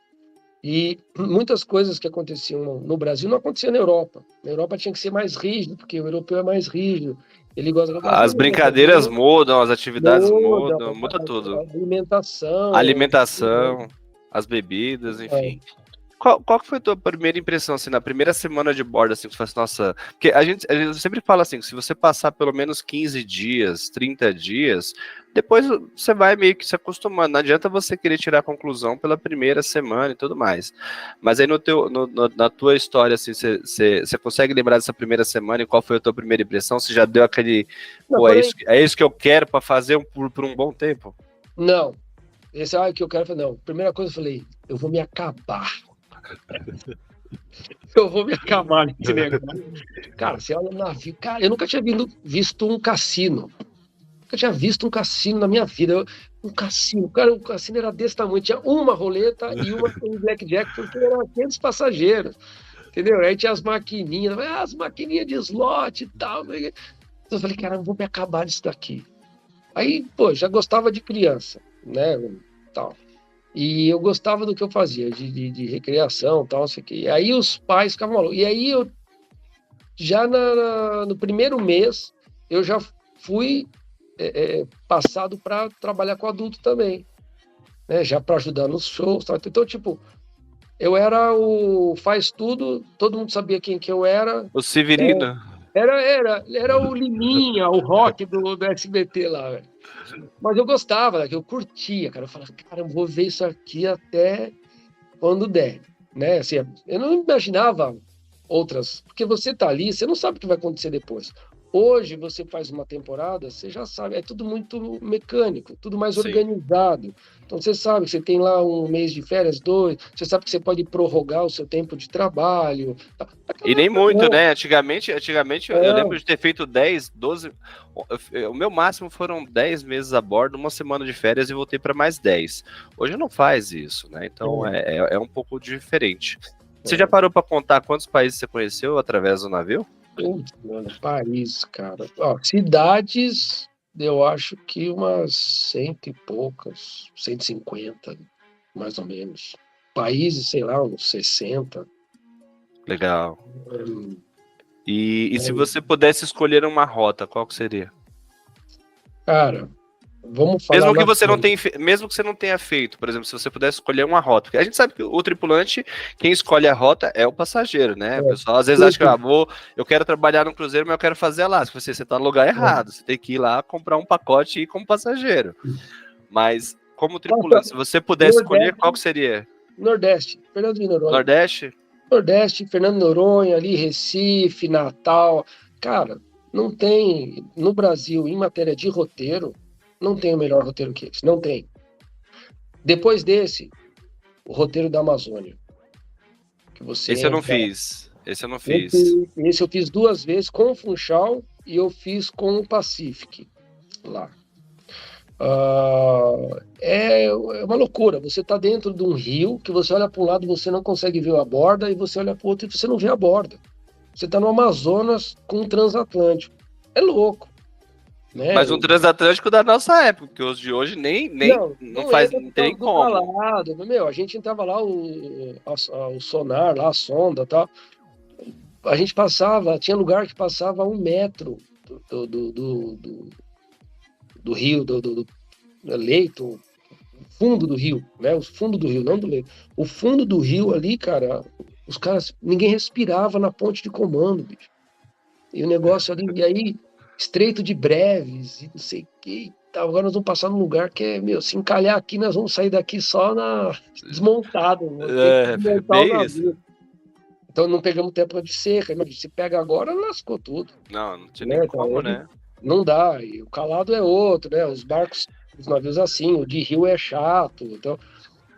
E muitas coisas que aconteciam no Brasil não aconteciam na Europa. Na Europa tinha que ser mais rígido, porque o europeu é mais rígido. Ele gosta do Brasil. As brincadeiras mudam, as atividades mudam, muda tudo. A alimentação, as bebidas, enfim. Qual que foi a tua primeira impressão, assim, na primeira semana de bordo, assim, que você fala assim, nossa... Porque a gente sempre fala assim, que se você passar pelo menos 15 dias, 30 dias, depois você vai meio que se acostumando. Não adianta você querer tirar a conclusão pela primeira semana e tudo mais. Mas aí na tua história, assim, você consegue lembrar dessa primeira semana e qual foi a tua primeira impressão? Você já deu aquele... Não, pô, é isso que eu quero para fazer por um bom tempo? Não. Esse é o que eu quero fazer. Não. Primeira coisa eu falei, eu vou me acabar. Eu vou me acabar nesse negócio. Cara, você olha no navio. Cara, eu nunca tinha visto um cassino. Nunca tinha visto um cassino na minha vida. Um cassino. Cara, o cassino era desse tamanho. Tinha uma roleta e uma com blackjack, porque eram aqueles passageiros. Entendeu? Aí tinha as maquininhas. As maquininhas de slot e tal. Então eu falei, cara, eu vou me acabar disso daqui. Aí, pô, já gostava de criança, né? Tal. E eu gostava do que eu fazia, de recreação, tal, não sei o quê. E aí os pais ficavam malucos. E aí eu, já no primeiro mês, eu já fui passado para trabalhar com adulto também, né? Já para ajudar nos shows, tal. Então, tipo, eu era o faz tudo, todo mundo sabia quem que eu era. O Severino. Era o Liminha, o rock do SBT lá, velho. Mas eu gostava, eu curtia, cara. Eu falava, cara, eu vou ver isso aqui até quando der, né? Assim, eu não imaginava outras, porque você tá ali, você não sabe o que vai acontecer depois. Hoje você faz uma temporada, você já sabe, é tudo muito mecânico, tudo mais organizado. Então você sabe que você tem lá um mês de férias, 2, você sabe que você pode prorrogar o seu tempo de trabalho. E nem muito, né? Antigamente eu lembro de ter feito 10, 12. O meu máximo foram 10 meses a bordo, uma semana de férias e voltei para mais 10. Hoje não faz isso, né? Então é um pouco diferente. Você já parou para contar quantos países você conheceu através do navio? Mano, Paris, cara. Ó, cidades, eu acho que umas 100 e poucas, 150, mais ou menos. Países, sei lá, uns 60. Legal. E se você pudesse escolher uma rota, qual que seria? Cara, vamos falar... Mesmo que você não tenha feito, por exemplo, se você pudesse escolher uma rota, porque a gente sabe que o tripulante, quem escolhe a rota é o passageiro, né? O pessoal às vezes acha que eu quero trabalhar no cruzeiro, mas eu quero fazer lá. Se você está no lugar errado, você tem que ir lá comprar um pacote e ir como passageiro. Mas como tripulante, se você pudesse escolher, qual que seria? Nordeste, Fernando de Noronha. Nordeste, Fernando de Noronha, ali, Recife, Natal. Cara, não tem no Brasil, em matéria de roteiro, Não tem o melhor roteiro que esse, não tem. Depois desse, o roteiro da Amazônia. Que você Esse eu não entra. fiz. Esse eu não fiz. Esse eu fiz 2 vezes com o Funchal e eu fiz com o Pacific lá. É uma loucura. Você está dentro de um rio que você olha para um lado, você não consegue ver a borda, e você olha para o outro e você não vê a borda. Você está no Amazonas com um transatlântico. É louco, né? Mas um transatlântico da nossa época, que os de hoje não faz, Entra não por tem causa nem do como. calado. A gente entrava lá, o sonar, lá, a sonda e tal. A gente passava, tinha lugar que passava 1 metro do rio, do leito, fundo do rio, né? O fundo do rio, não do leito. O fundo do rio ali, cara, os caras, ninguém respirava na ponte de comando, bicho. E o negócio ali, e aí, Estreito de Breves, e não sei o que. Agora nós vamos passar num lugar que é, meu, se encalhar aqui, nós vamos sair daqui só desmontado, vou ter que É, desmontar o bem isso. navio. Então não pegamos tempo de seca, mas se pega agora, lascou tudo, Não tinha nem né? Então, como, né? não dá, e o calado é outro, né? Os barcos, os navios assim, o de rio é chato, então.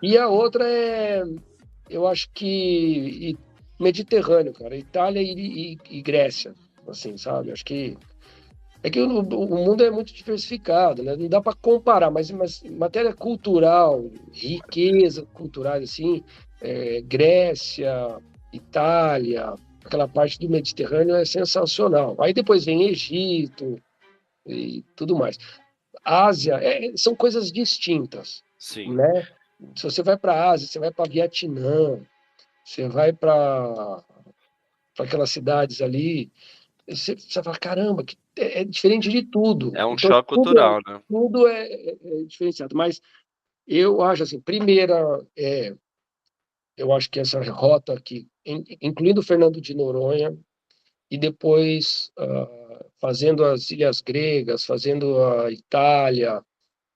E a outra é, eu acho que Mediterrâneo, cara, Itália e Grécia, assim, sabe? Acho que é que o mundo é muito diversificado, né? Não dá para comparar, mas matéria cultural, riqueza cultural, assim, Grécia, Itália, aquela parte do Mediterrâneo é sensacional. Aí depois vem Egito e tudo mais. Ásia, são coisas distintas, Sim. né? Se você vai para a Ásia, você vai para Vietnã, você vai para aquelas cidades ali, você fala, caramba, que é diferente de tudo. É um Então, choque cultural, né? tudo é diferenciado. Mas eu acho assim, primeira, eu acho que essa rota aqui, incluindo o Fernando de Noronha, e depois fazendo as ilhas gregas, fazendo a Itália,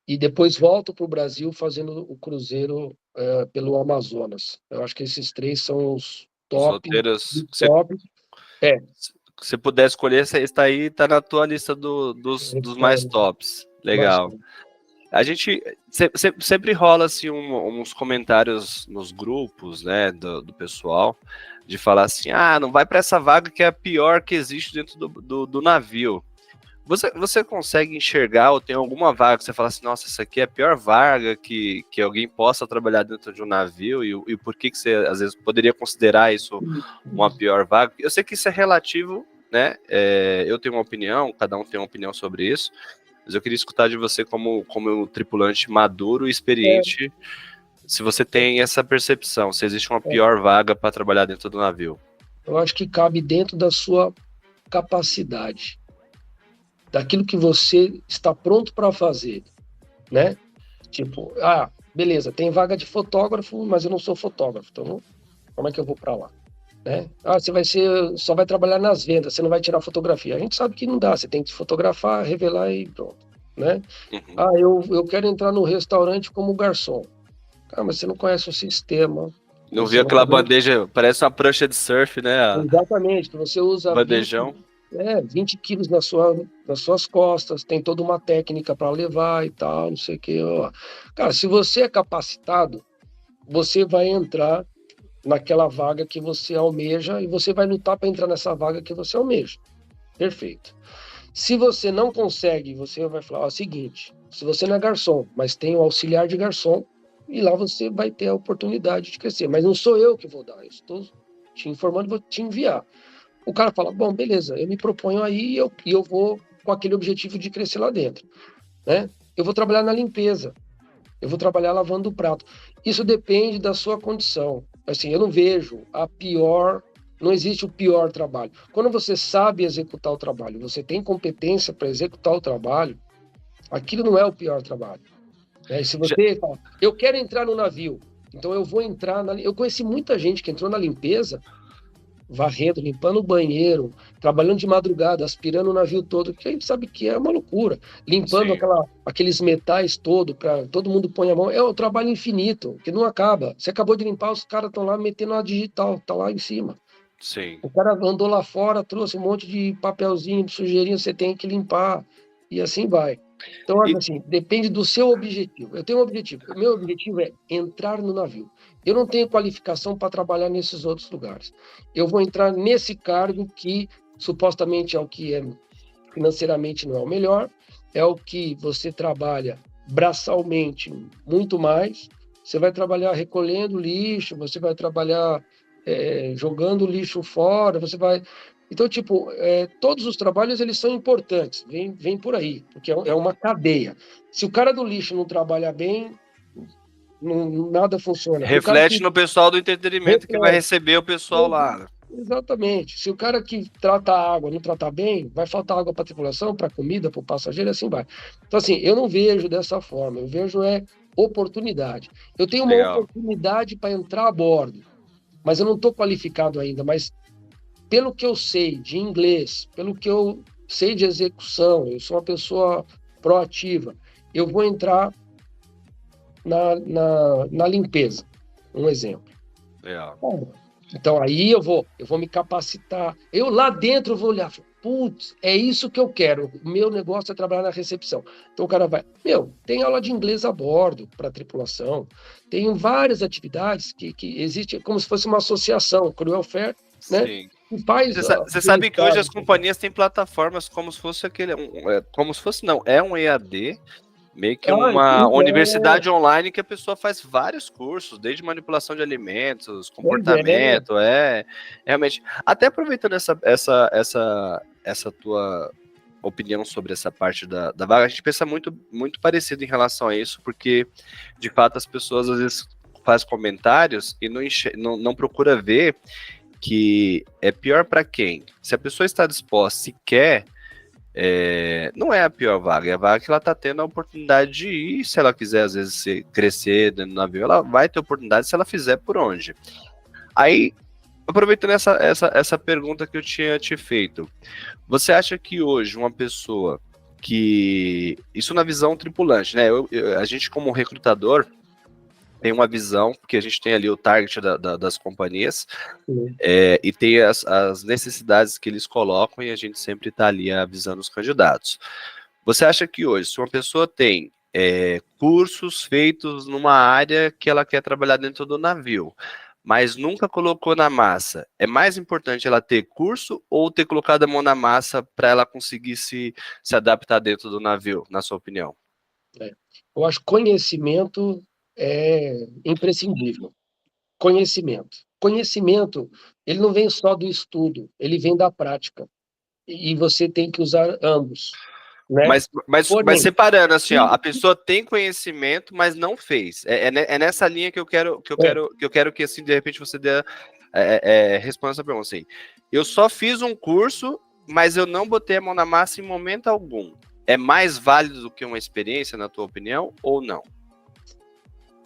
e depois volto para o Brasil fazendo o cruzeiro pelo Amazonas. Eu acho que esses 3 são os Os top, roteiros que top. É, você puder escolher, você está aí, tá na tua lista dos mais tops. mas Legal. A gente sempre rola assim uns comentários nos grupos, né, do pessoal, de falar assim, não vai para essa vaga que é a pior que existe dentro do navio. Você consegue enxergar ou tem alguma vaga que você fala assim, nossa, essa aqui é a pior vaga que alguém possa trabalhar dentro de um navio e por que você, às vezes, poderia considerar isso uma pior vaga? Eu sei que isso é relativo, né? Eu tenho uma opinião, cada um tem uma opinião sobre isso, mas eu queria escutar de você como um tripulante maduro e experiente, se você tem essa percepção, se existe uma pior vaga para trabalhar dentro do navio. eu acho que cabe dentro da sua capacidade, daquilo que você está pronto para fazer, né? Tipo, beleza, tem vaga de fotógrafo, mas eu não sou fotógrafo, então como é que eu vou para lá? Né? Você só vai trabalhar nas vendas, você não vai tirar fotografia. A gente sabe que não dá, você tem que fotografar, revelar e pronto, né? Eu quero entrar no restaurante como garçom. Mas você não conhece o sistema. Não viu aquela bandeja, parece uma prancha de surf, né? Exatamente, que você usa Bandejão. 20 quilos nas suas costas, tem toda uma técnica para levar e tal, não sei o que. Cara, se você é capacitado, você vai entrar naquela vaga que você almeja e você vai lutar para entrar nessa vaga que você almeja. Perfeito. Se você não consegue, você vai falar o seguinte, se você não é garçom, mas tem o auxiliar de garçom, e lá você vai ter a oportunidade de crescer. Mas não sou eu que vou dar, eu estou te informando, vou te enviar. O cara fala, bom, beleza, eu me proponho aí e eu vou com aquele objetivo de crescer lá dentro, né? Eu vou trabalhar na limpeza, eu vou trabalhar lavando o prato. Isso depende da sua condição. Assim, eu não vejo não existe o pior trabalho. Quando você sabe executar o trabalho, você tem competência para executar o trabalho, aquilo não é o pior trabalho. Né? Se você fala, eu quero entrar no navio, então eu vou entrar Eu conheci muita gente que entrou na limpeza, varrendo, limpando o banheiro, trabalhando de madrugada, aspirando o navio todo, que a gente sabe que é uma loucura. Limpando aqueles metais todo, para todo mundo põe a mão. É um trabalho infinito, que não acaba. Você acabou de limpar, os caras estão lá metendo a digital, tá lá em cima. Sim. O cara andou lá fora, trouxe um monte de papelzinho, de sujeirinha, você tem que limpar, e assim vai. Então, assim, depende do seu objetivo. Eu tenho um objetivo. O meu objetivo é entrar no navio. Eu não tenho qualificação para trabalhar nesses outros lugares. Eu vou entrar nesse cargo que supostamente é o que é financeiramente não é o melhor, é o que você trabalha braçalmente muito mais. Você vai trabalhar recolhendo lixo, você vai trabalhar jogando lixo fora, você vai... Então, tipo, todos os trabalhos, eles são importantes, vem por aí, porque é uma cadeia. Se o cara do lixo não trabalha bem, nada funciona. Reflete no pessoal do entretenimento que vai receber o pessoal lá. Exatamente. Se o cara que trata a água não tratar bem, vai faltar água para a tripulação, para comida, para o passageiro, assim vai. Então, assim, eu não vejo dessa forma. Eu vejo oportunidade. Eu tenho uma oportunidade para entrar a bordo, mas eu não estou qualificado ainda. Mas pelo que eu sei de inglês, pelo que eu sei de execução, eu sou uma pessoa proativa, eu vou entrar na limpeza. Um exemplo. Então, aí eu vou me capacitar. Eu lá dentro vou olhar, putz, é isso que eu quero. O meu negócio é trabalhar na recepção. Então o cara vai, tem aula de inglês a bordo para a tripulação, tem várias atividades que existem como se fosse uma associação, Cruel Fair, né? Sim. Você sabe que hoje as companhias têm plataformas como se fosse como se fosse não, é um EAD, meio que uma universidade online que a pessoa faz vários cursos, desde manipulação de alimentos, comportamento, realmente. Até aproveitando essa tua opinião sobre essa parte da vaga, a gente pensa muito, muito parecido em relação a isso, porque, de fato, as pessoas às vezes fazem comentários e não procura ver que é pior para quem? Se a pessoa está disposta, se quer, não é a pior vaga, é a vaga que ela está tendo a oportunidade de ir, se ela quiser, às vezes, crescer dentro do navio, ela vai ter oportunidade se ela fizer por onde. Aí, aproveitando essa pergunta que eu tinha te feito, você acha que hoje uma pessoa que... Isso na visão tripulante, né? A gente, como recrutador, tem uma visão, porque a gente tem ali o target das companhias, e tem as necessidades que eles colocam, e a gente sempre está ali avisando os candidatos. Você acha que hoje, se uma pessoa tem cursos feitos numa área que ela quer trabalhar dentro do navio, mas nunca colocou na massa, é mais importante ela ter curso ou ter colocado a mão na massa para ela conseguir se adaptar dentro do navio, na sua opinião? Eu acho que conhecimento é imprescindível. Conhecimento, ele não vem só do estudo, ele vem da prática. E você tem que usar ambos. Né? Mas separando assim, ó, a pessoa tem conhecimento, mas não fez. É nessa linha que eu quero que assim, de repente você dê responda essa pergunta assim. Eu só fiz um curso, mas eu não botei a mão na massa em momento algum. É mais válido do que uma experiência, na tua opinião, ou não?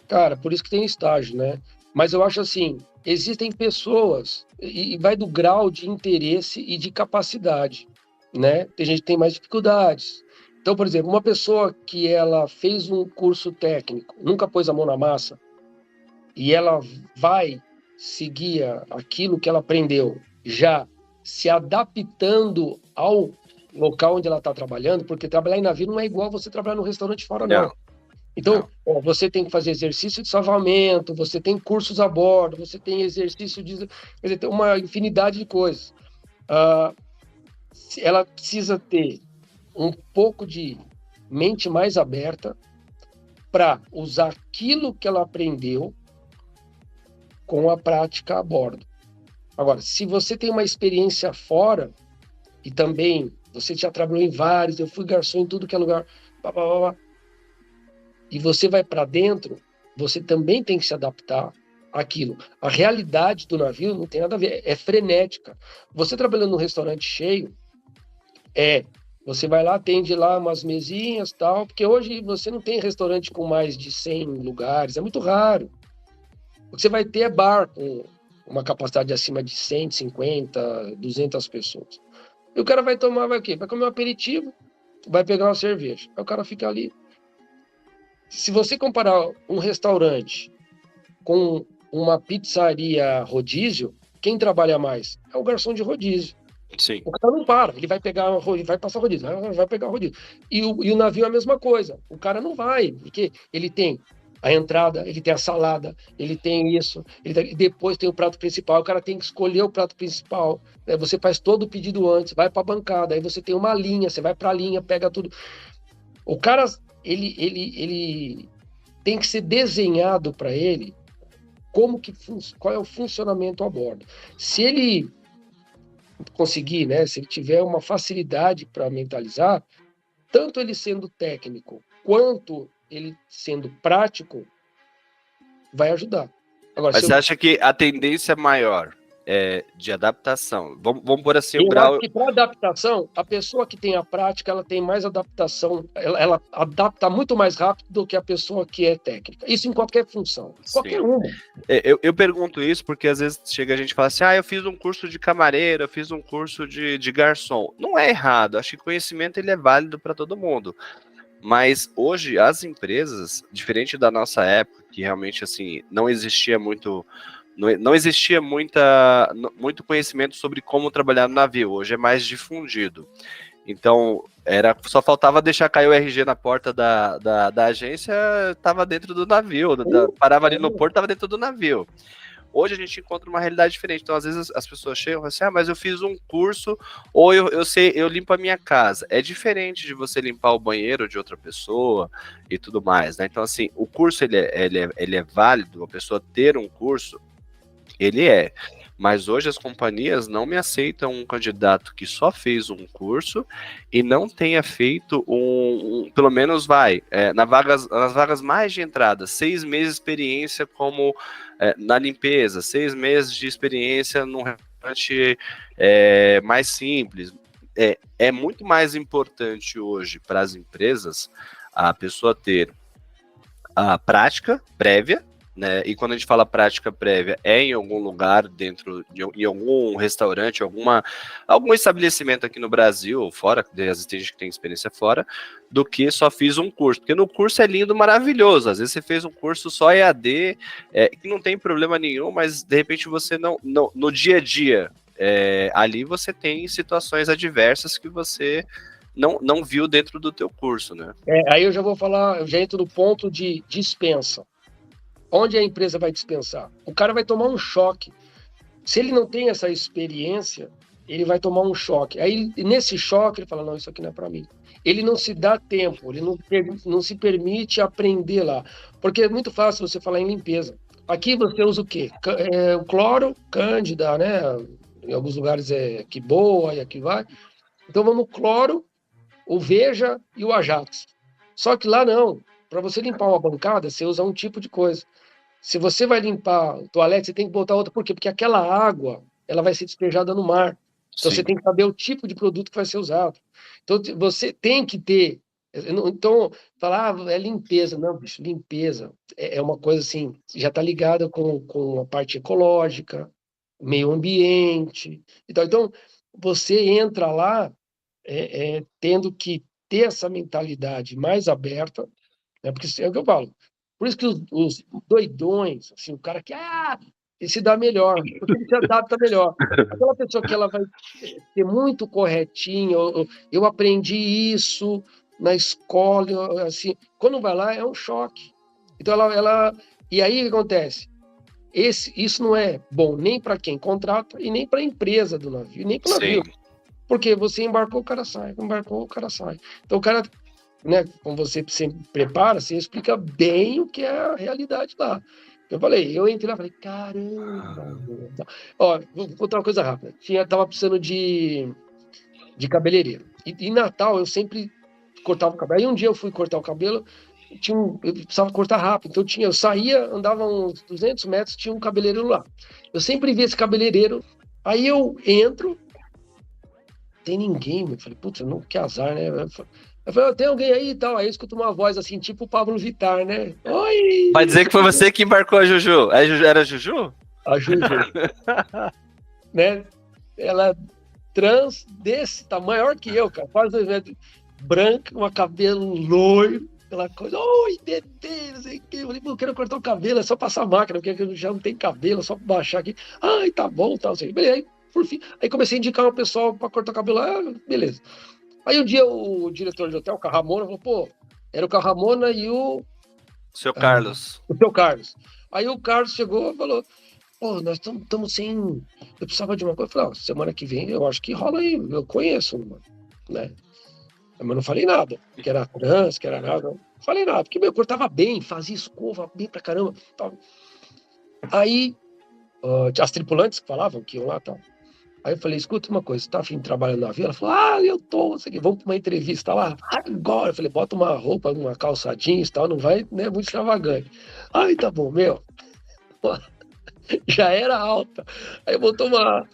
Cara, por isso que tem estágio, né? Mas eu acho assim, existem pessoas, e vai do grau de interesse e de capacidade, né? Tem gente que tem mais dificuldades. Então, por exemplo, uma pessoa que ela fez um curso técnico, nunca pôs a mão na massa, e ela vai seguir aquilo que ela aprendeu, já se adaptando ao local onde ela está trabalhando, porque trabalhar em navio não é igual você trabalhar no restaurante fora, não. Então, você tem que fazer exercício de salvamento, você tem cursos a bordo, você tem exercício de... Quer dizer, tem uma infinidade de coisas. Ela precisa ter um pouco de mente mais aberta para usar aquilo que ela aprendeu com a prática a bordo. Agora, se você tem uma experiência fora, e também você já trabalhou em vários, eu fui garçom em tudo que é lugar, e você vai para dentro, você também tem que se adaptar àquilo. A realidade do navio não tem nada a ver, é frenética. Você trabalhando num restaurante cheio, você vai lá, atende lá umas mesinhas e tal, porque hoje você não tem restaurante com mais de 100 lugares, é muito raro. O que você vai ter é bar com uma capacidade acima de 150, 200 pessoas. E o cara vai tomar, vai o quê? Vai comer um aperitivo, vai pegar uma cerveja. Aí o cara fica ali. Se você comparar um restaurante com uma pizzaria rodízio, quem trabalha mais? É o garçom de rodízio. Sim. O cara não para, ele vai pegar, vai passar rodízio, vai pegar rodízio. E o navio é a mesma coisa. O cara não vai, porque ele tem a entrada, ele tem a salada, ele tem isso, depois tem o prato principal, o cara tem que escolher o prato principal, né? Você faz todo o pedido antes, vai para a bancada, aí você tem uma linha, você vai para a linha, pega tudo. O cara, ele tem que ser desenhado para ele qual é o funcionamento a bordo. Se ele conseguir, né, se ele tiver uma facilidade para mentalizar, tanto ele sendo técnico quanto ele sendo prático, vai ajudar. Agora, Mas você acha que a tendência maior de adaptação, vamos por assim o eu grau... acho que para adaptação, a pessoa que tem a prática, ela tem mais adaptação, ela adapta muito mais rápido do que a pessoa que é técnica. Isso em qualquer função, qualquer uma. Eu pergunto isso porque às vezes chega a gente e fala assim, eu fiz um curso de camareiro, eu fiz um curso de garçom. Não é errado, acho que conhecimento ele é válido para todo mundo. Mas hoje as empresas, diferente da nossa época, que realmente assim não existia muito muito conhecimento sobre como trabalhar no navio. Hoje é mais difundido. Então, só faltava deixar cair o RG na porta da agência, estava dentro do navio, parava ali no porto, estava dentro do navio. Hoje a gente encontra uma realidade diferente. Então, às vezes as pessoas chegam e falam assim, mas eu fiz um curso, ou eu limpo a minha casa. É diferente de você limpar o banheiro de outra pessoa e tudo mais, né? Então, assim, o curso ele é válido, a pessoa ter um curso, ele é. Mas hoje as companhias não me aceitam um candidato que só fez um curso e não tenha feito pelo menos nas vagas mais de entrada, 6 meses de experiência como na limpeza, 6 meses de experiência num restaurante mais simples. É muito mais importante hoje para as empresas a pessoa ter a prática prévia, né? E quando a gente fala prática prévia, é em algum lugar em algum restaurante, algum estabelecimento aqui no Brasil, fora, às vezes tem gente que tem experiência fora, do que só fiz um curso. Porque no curso é lindo, maravilhoso. Às vezes você fez um curso só EAD, que não tem problema nenhum, mas de repente você não no dia a dia, ali você tem situações adversas que você não viu dentro do teu curso, né? Aí eu já vou falar, eu já entro no ponto de dispensa. Onde a empresa vai dispensar? O cara vai tomar um choque. Se ele não tem essa experiência, ele vai tomar um choque. Aí, nesse choque, ele fala, não, isso aqui não é para mim. Ele não se dá tempo, ele não se permite aprender lá. Porque é muito fácil você falar em limpeza. Aqui você usa o quê? O cloro, cândida, né? Em alguns lugares é que boa e aqui vai. Então, vamos cloro, o Veja e o Ajax. Só que lá não. Para você limpar uma bancada, você usa um tipo de coisa. Se você vai limpar o toalete, você tem que botar outra. Por quê? Porque aquela água, ela vai ser despejada no mar. Então, Sim. você tem que saber o tipo de produto que vai ser usado. Então, você tem que ter... Então, falar, é limpeza. Não, bicho, limpeza é uma coisa assim, já está ligada com a parte ecológica, meio ambiente. Então você entra lá tendo que ter essa mentalidade mais aberta, né? Porque é o que eu falo. Por isso que os doidões, assim, o cara que ele se dá melhor, porque ele se adapta melhor. Aquela pessoa que ela vai ser muito corretinha, eu aprendi isso na escola, assim, quando vai lá é um choque. Então e aí o que acontece? Isso não é bom nem para quem contrata e nem para a empresa do navio, nem para o navio. Porque você embarcou, o cara sai. Embarcou, o cara sai. Então, o cara, né, como você sempre prepara, você explica bem o que é a realidade lá. Eu falei, eu entrei lá e falei, caramba. Ó, vou contar uma coisa rápida. Tava precisando de cabeleireiro. E em Natal, eu sempre cortava o cabelo. Aí um dia eu fui cortar o cabelo, eu precisava cortar rápido. Então eu saía, andava uns 200 metros, tinha um cabeleireiro lá. Eu sempre vi esse cabeleireiro. Aí eu entro, tem ninguém, eu falei, putz, não, que azar, né? Eu falei, tem alguém aí e tal. Aí eu escuto uma voz assim, tipo o Pablo Vittar, né? Oi! Vai dizer que foi você que embarcou a Juju. Era a Juju? A Juju. Né? Ela trans desse tamanho, maior que eu, cara. Quase 2 metros. Branca, com cabelo loiro, aquela coisa. Oi, bebê, não sei o quê. Eu falei, eu quero cortar o cabelo, é só passar a máquina, porque eu já não tenho cabelo, é só baixar aqui. Ai, tá bom, tal, assim. Aí por fim. Aí comecei a indicar o pessoal para cortar cabelo lá, beleza. Aí um dia o diretor de hotel, o Carramona, falou, pô, era o Carramona e o Seu Carlos. o seu Carlos. Aí o Carlos chegou e falou, pô, nós estamos sem... Eu precisava de uma coisa. Eu falei, semana que vem eu acho que rola aí, eu conheço, mano, né? Mas não falei nada, que era trans, que era nada. Não falei nada, porque meu cortava bem, fazia escova bem pra caramba. Tal. Aí, as tripulantes que falavam que iam lá e tal. Aí eu falei, escuta uma coisa, você tá afim de trabalhar no navio? Ela falou, eu tô, não sei o quê, vamos pra uma entrevista lá. Agora, eu falei, bota uma roupa, uma calça jeans e tal, não vai, né, muito extravagante. Aí tá bom, meu. Já era alta. Aí botou uma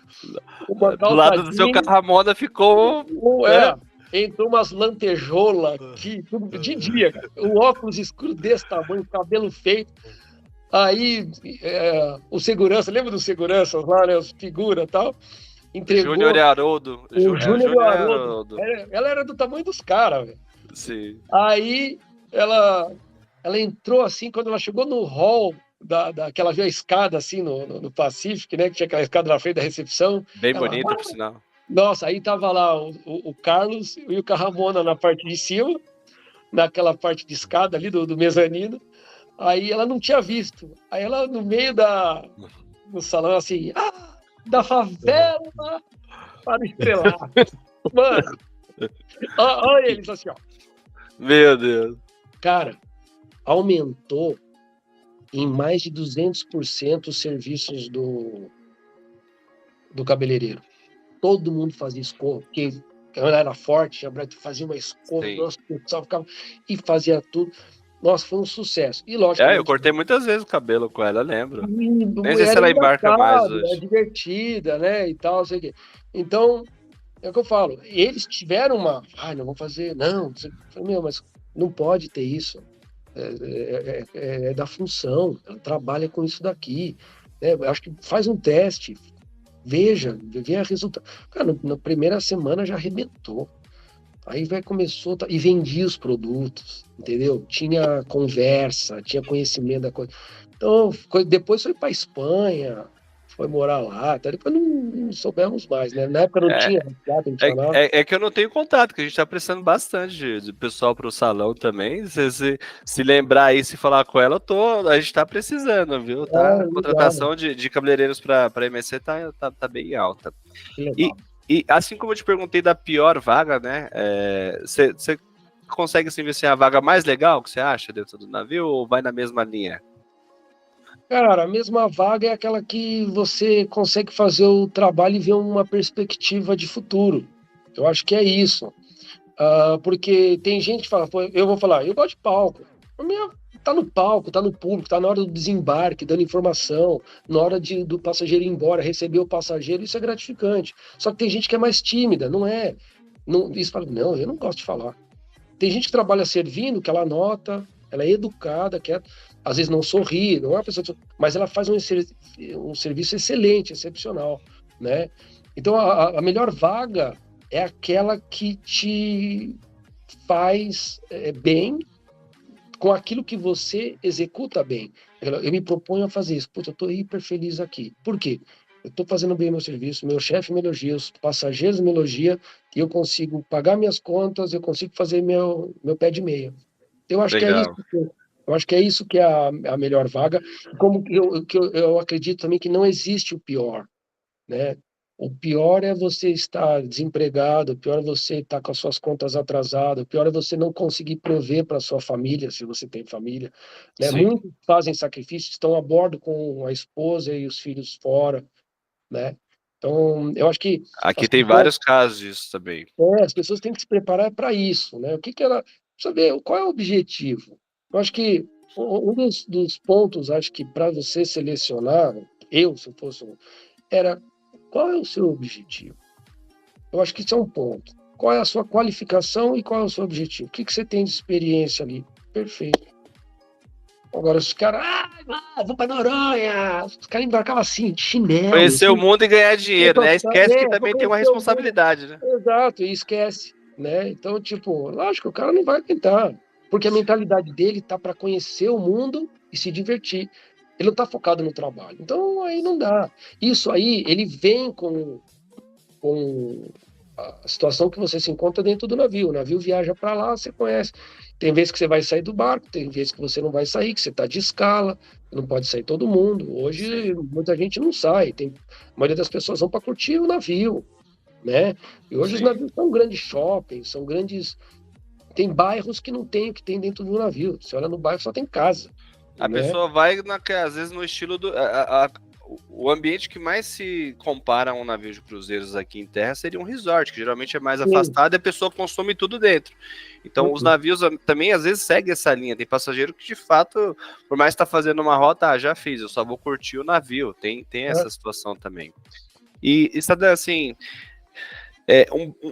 calça do lado do seu Carramona ficou... entrou umas lantejoulas aqui, tudo de dia, cara. O óculos escuro desse tamanho, cabelo feito. Aí o segurança, lembra dos seguranças lá, né, os figuras e tal? Entregou. Júnior e Haroldo. Júnior e Haroldo. Ela era do tamanho dos caras, velho. Sim. Aí ela entrou assim, quando ela chegou no hall, que ela viu a escada assim no Pacific, né? Que tinha aquela escada na frente da recepção. Bem bonita, por sinal. Nossa, aí tava lá o Carlos e o Carramona na parte de cima, naquela parte de escada ali do mezanino. Aí ela não tinha visto. Aí ela, no meio do salão, assim, da favela para estrelar. Mano, olha eles assim, ó. Meu Deus. Cara, aumentou em mais de 200% os serviços do cabeleireiro. Todo mundo fazia escova, porque ela era forte, fazia uma escova, nossa, o pessoal ficava e fazia tudo. Nossa, foi um sucesso. E lógico. Eu cortei muitas vezes o cabelo com ela, lembro. Nem sei se ela ela embarca mais hoje. É divertida, né? E tal, sei o quê. Então, é o que eu falo. Eles tiveram não vou fazer, não. Mas não pode ter isso. É da função. Ela trabalha com isso daqui. Eu acho que faz um teste. Veja a resultado. Cara, na primeira semana já arrebentou. Aí começou e vendia os produtos, entendeu? Tinha conversa, tinha conhecimento da coisa. Então, depois foi para Espanha, foi morar lá, até depois não soubemos mais, né? Na época não tinha não tinha nada. É que eu não tenho contato, que a gente está precisando bastante de pessoal para o salão também. Se lembrar aí, se falar com ela, a gente está precisando, viu? A contratação de cabeleireiros para MSC tá bem alta. E assim como eu te perguntei da pior vaga, né? Você consegue assim, ver se é a vaga mais legal que você acha dentro do navio ou vai na mesma linha? Cara, a mesma vaga é aquela que você consegue fazer o trabalho e ver uma perspectiva de futuro. Eu acho que é isso. Porque tem gente que fala, eu vou falar, eu gosto de palco. A minha tá no palco, tá no público, tá na hora do desembarque, dando informação, na hora do passageiro ir embora, receber o passageiro, isso é gratificante. Só que tem gente que é mais tímida, não é? Isso fala, não, eu não gosto de falar. Tem gente que trabalha servindo, que ela anota, ela é educada, às vezes não sorri, não é uma pessoa, mas ela faz um serviço excelente, excepcional, né? Então a melhor vaga é aquela que te faz bem com aquilo que você executa bem. Eu me proponho a fazer isso. Puta, eu estou hiper feliz aqui. Por quê? Eu estou fazendo bem meu serviço, meu chefe me elogia, os passageiros me elogiam, e eu consigo pagar minhas contas, eu consigo fazer meu pé de meia. Eu acho que é isso. Eu acho que é isso que é a melhor vaga. Como eu acredito também que não existe o pior, né? O pior é você estar desempregado, o pior é você estar com as suas contas atrasadas, o pior é você não conseguir prover para sua família, se você tem família, né? Muitos fazem sacrifícios, estão a bordo com a esposa e os filhos fora, né? Então, eu acho que... Aqui tem vários casos disso também. As pessoas têm que se preparar para isso, né? O que ela... Precisa ver qual é o objetivo. Eu acho que um dos pontos, acho que para você selecionar, se eu fosse... era... Qual é o seu objetivo? Eu acho que isso é um ponto. Qual é a sua qualificação e qual é o seu objetivo? O que você tem de experiência ali? Perfeito. Agora, os caras, vou para Noronha. Os caras embarcavam assim, de chinelo. Conhecer o mundo e ganhar dinheiro, né? Esquece que também tem uma responsabilidade, né? Exato, e esquece, né? Então, lógico, o cara não vai aguentar, porque a mentalidade dele tá para conhecer o mundo e se divertir. Ele não está focado no trabalho. Então, aí não dá. Isso aí, ele vem com a situação que você se encontra dentro do navio. O navio viaja para lá, você conhece. Tem vezes que você vai sair do barco, tem vezes que você não vai sair, que você está de escala, não pode sair todo mundo. Hoje, Sim, muita gente não sai. A maioria das pessoas vão para curtir o navio, né? E hoje os sim. navios são grandes shoppings, são grandes. Tem bairros que não tem o que tem dentro do navio. Você olha no bairro, só tem casa, A né? pessoa vai, às vezes, no estilo do. O ambiente que mais se compara a um navio de cruzeiros aqui em terra seria um resort, que geralmente é mais Sim. afastado e a pessoa consome tudo dentro. Então, os Uhum. navios também, às vezes, seguem essa linha. Tem passageiro que, de fato, por mais que tá fazendo uma rota, já fiz, eu só vou curtir o navio. Tem É. essa situação também. E sabe, assim,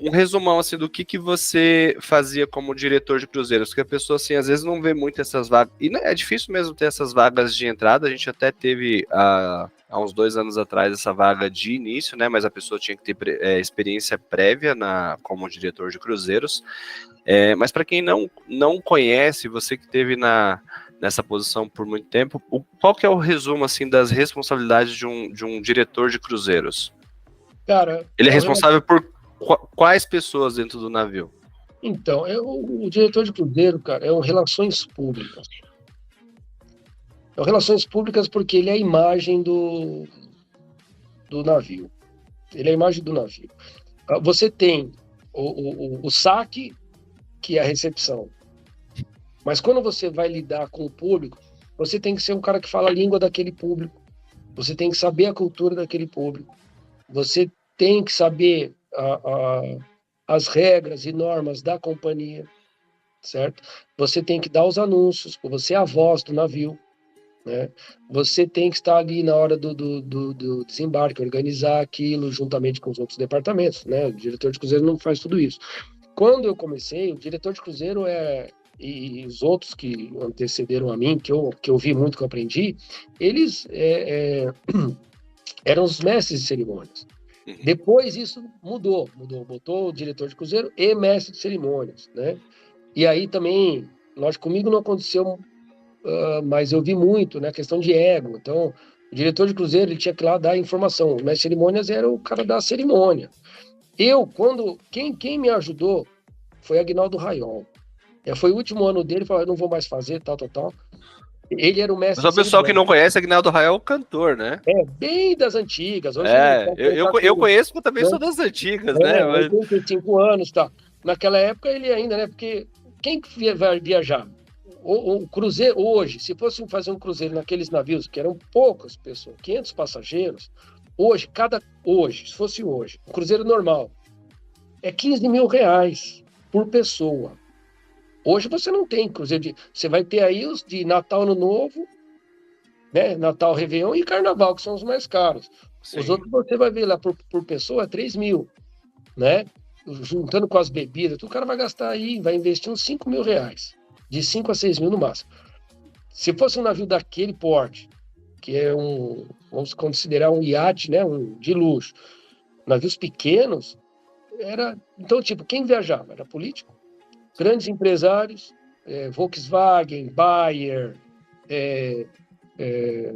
um resumão assim do que você fazia como diretor de cruzeiros, porque a pessoa assim às vezes não vê muito essas vagas e é difícil mesmo ter essas vagas de entrada. A gente até teve há uns 2 anos atrás essa vaga de início, né? Mas a pessoa tinha que ter experiência prévia como diretor de cruzeiros. Mas para quem não conhece, você que teve nessa posição por muito tempo, qual que é o resumo assim das responsabilidades de um diretor de cruzeiros? Cara, Ele é responsável por quais pessoas dentro do navio? então, o diretor de cruzeiro, cara, é um relações públicas. É um relações públicas porque ele é a imagem do navio. Ele é a imagem do navio. Você tem o saque, que é a recepção. Mas quando você vai lidar com o público, você tem que ser um cara que fala a língua daquele público. Você tem que saber a cultura daquele público. Você tem que saber as regras e normas da companhia, certo? Você tem que dar os anúncios, você é a voz do navio, né? Você tem que estar ali na hora do desembarque, organizar aquilo juntamente com os outros departamentos, né? O diretor de cruzeiro não faz tudo isso. Quando eu comecei, o diretor de cruzeiro e os outros que antecederam a mim, que eu vi muito, que eu aprendi, eles eram os mestres de cerimônias. Uhum. Depois isso mudou, botou o diretor de cruzeiro e mestre de cerimônias, né? E aí também, lógico, comigo não aconteceu, mas eu vi muito, né, questão de ego. Então, o diretor de cruzeiro ele tinha que ir lá dar informação. O mestre de cerimônias era o cara da cerimônia. Quem me ajudou foi Aguinaldo Raiol. Foi o último ano dele, falou, eu não vou mais fazer, tal, tal, tal. Ele era o Mas mestre o de pessoal que cerimônia. não conhece, Aguinaldo Raiol é o cantor, né? Bem das antigas. Hoje ele Eu conheço, mas também né, sou das antigas, né? Mas... 85 anos, tá. Naquela época ele ainda, né? Porque quem que vai viajar? O cruzeiro hoje, se fosse fazer um cruzeiro naqueles navios que eram poucas pessoas, 500 passageiros, hoje, se fosse hoje, um cruzeiro normal é 15 mil reais por pessoa. Hoje você não tem cruzeiro você vai ter aí os de Natal, Ano Novo, né? Natal, Réveillon e Carnaval, que são os mais caros. Os Sim. outros você vai ver lá por pessoa 3 mil, né? Juntando com as bebidas, o cara vai gastar aí, vai investir uns 5 mil reais, de 5 a 6 mil no máximo. Se fosse um navio daquele porte, que é vamos considerar um iate, né, de luxo, navios pequenos, então, tipo, quem viajava? Era político, grandes empresários, Volkswagen, Bayer, é, é,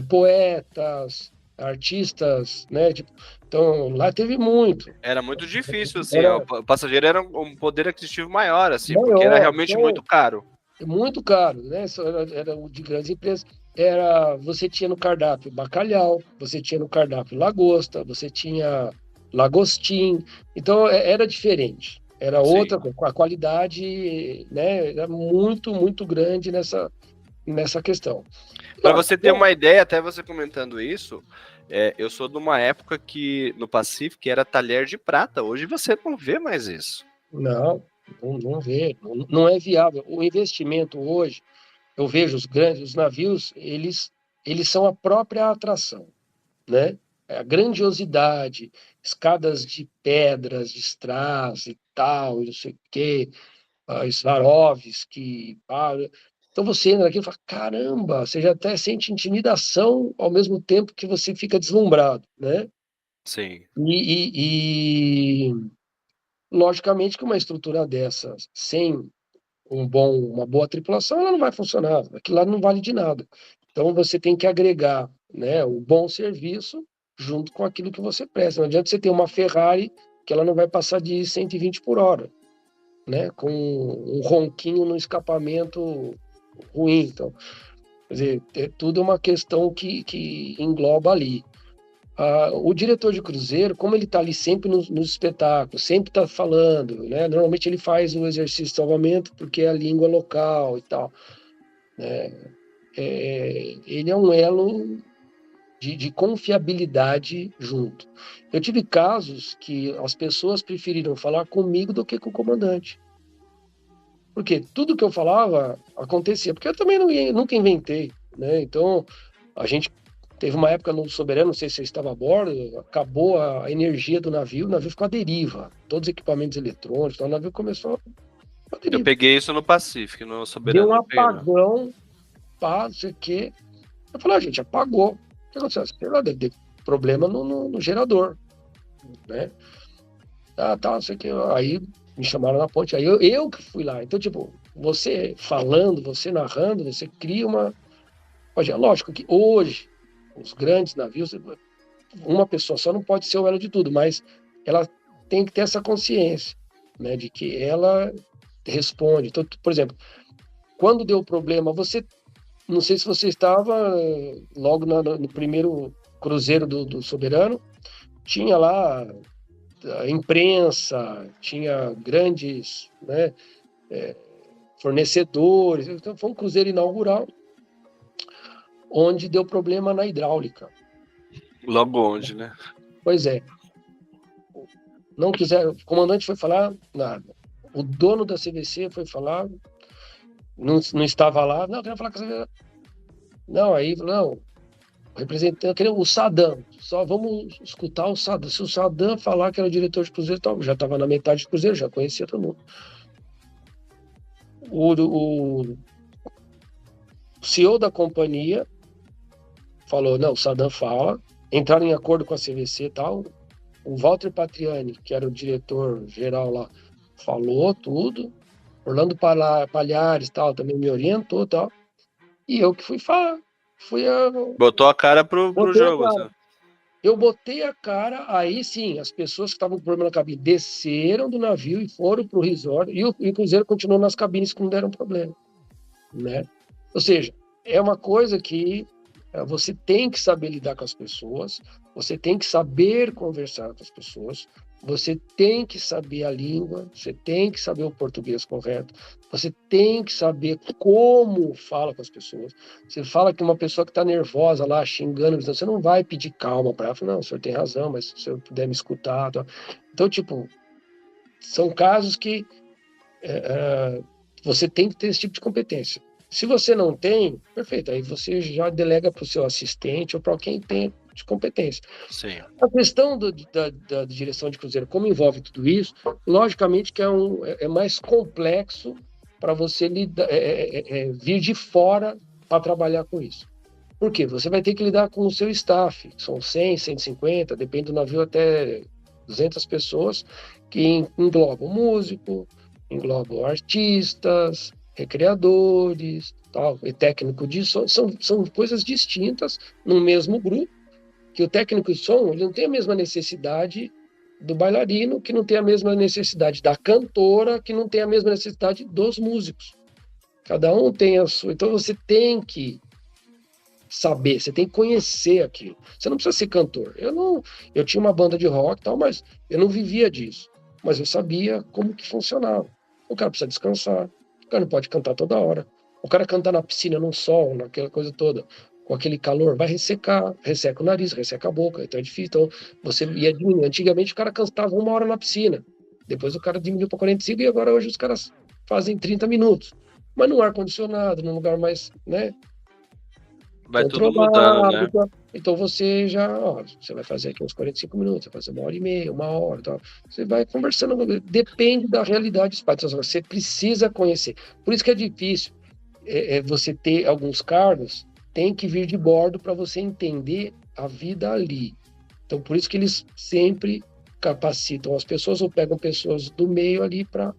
poetas, artistas, né? Tipo, então, lá teve muito. Era muito difícil, assim, ó, Era o passageiro era um poder aquisitivo maior, assim, porque era maior, realmente então, muito caro. muito caro, né? Era de grandes empresas. Você tinha no cardápio bacalhau, você tinha no cardápio lagosta, você tinha lagostim. Então, era diferente. Era Sim. outra, a qualidade, né? Era muito, muito grande nessa questão. Para Lógico, você ter uma ideia, até você comentando isso, eu sou de uma época que no Pacífico era talher de prata. Hoje você não vê mais isso. não vê, não é viável. O investimento hoje, eu vejo os navios, eles são a própria atração, né? A grandiosidade, escadas de pedras, de strass e tal, e não sei o quê, Swarovski, então você entra aqui e fala, caramba, você já até sente intimidação ao mesmo tempo que você fica deslumbrado, né? Sim. E logicamente que uma estrutura dessas, sem uma boa tripulação, ela não vai funcionar. Aquilo lá não vale de nada. Então, você tem que agregar, né, o bom serviço junto com aquilo que você presta. Não adianta você ter uma Ferrari que ela não vai passar de 120 por hora, né, com um ronquinho no escapamento ruim. Então, quer dizer, é tudo uma questão que engloba ali. O diretor de cruzeiro, como ele está ali sempre nos espetáculos, sempre está falando, né? Normalmente ele faz o exercício de salvamento porque é a língua local e tal, né? Ele é um elo de confiabilidade junto. Eu tive casos que as pessoas preferiram falar comigo do que com o comandante. Porque tudo que eu falava acontecia, porque eu também nunca inventei, né? Então, a gente teve uma época no Soberano, não sei se você estava a bordo, acabou a energia do navio, o navio ficou à deriva, todos os equipamentos eletrônicos, então o navio começou a deriva. Eu peguei isso no Pacífico, no Deu Soberano. um apagão, pá, não sei o quê. Eu falei, gente, apagou. O que aconteceu? Sei lá, deve ter problema no gerador, né? Tá, não sei o quê. Aí me chamaram na ponte, aí eu que fui lá. Então, tipo, você falando, você narrando, você cria uma... Lógico que hoje, os grandes navios, uma pessoa só não pode ser o elo de tudo, mas ela tem que ter essa consciência, né, de que ela responde. Então, por exemplo, quando deu problema, não sei se você estava logo no primeiro cruzeiro do Soberano, tinha lá a imprensa, tinha grandes, né, fornecedores. Então, foi um cruzeiro inaugural onde deu problema na hidráulica. Logo onde, né? Pois é. Não quiseram, o comandante foi falar nada. O dono da CVC foi falar, não estava lá, não, queria falar com a CVC. Não, aí, não, representante, o Saddam, só vamos escutar o Saddam. Se o Saddam falar que era o diretor de cruzeiro, já estava na metade do cruzeiro, já conhecia todo mundo. O CEO da companhia falou, não, o Saddam fala, entraram em acordo com a CVC e tal. O Walter Patriani, que era o diretor geral lá, falou tudo. Orlando Palhares tal, também me orientou tal. E eu que fui falar. Botou a cara pro jogo. Assim. Eu botei a cara, aí sim, as pessoas que estavam com problema na cabine desceram do navio e foram pro resort, e o cruzeiro continuou nas cabines que não deram problema, né? Ou seja, é uma coisa que você tem que saber lidar com as pessoas, você tem que saber conversar com as pessoas, você tem que saber a língua, você tem que saber o português correto, você tem que saber como fala com as pessoas. Você fala que uma pessoa que está nervosa lá, xingando, você não vai pedir calma para ela, fala, não, o senhor tem razão, mas se o senhor puder me escutar... Tá. Então, tipo, são casos que você tem que ter esse tipo de competência. Se você não tem, perfeito, aí você já delega para o seu assistente ou para quem tem de competência. Sim. A questão da direção de cruzeiro, como envolve tudo isso, logicamente que é mais complexo para você vir de fora para trabalhar com isso. Por quê? Você vai ter que lidar com o seu staff, que são 100, 150, depende do navio, até 200 pessoas, que englobam músico, englobam artistas, recreadores, tal, e técnico de som. São coisas distintas no mesmo grupo, que o técnico de som ele não tem a mesma necessidade do bailarino, que não tem a mesma necessidade da cantora, que não tem a mesma necessidade dos músicos. Cada um tem a sua... Então você tem que saber, você tem que conhecer aquilo. Você não precisa ser cantor. Eu tinha uma banda de rock e tal, mas eu não vivia disso. Mas eu sabia como que funcionava. O cara precisa descansar. O cara não pode cantar toda hora. O cara cantar na piscina, num sol, naquela coisa toda, com aquele calor, vai ressecar. Resseca o nariz, resseca a boca. Então é difícil. Então você ia diminuir. Antigamente o cara cantava 1 hora na piscina. Depois o cara diminuiu para 45 e agora hoje os caras fazem 30 minutos. Mas num ar-condicionado, num lugar mais, né? Vai tudo mudando, né? Então você você vai fazer aqui uns 45 minutos, você vai fazer 1h30, 1 hora, tal. Você vai conversando, depende da realidade do espaço. Você precisa conhecer. Por isso que é difícil você ter alguns cargos, tem que vir de bordo para você entender a vida ali. Então por isso que eles sempre capacitam as pessoas ou pegam pessoas do meio ali para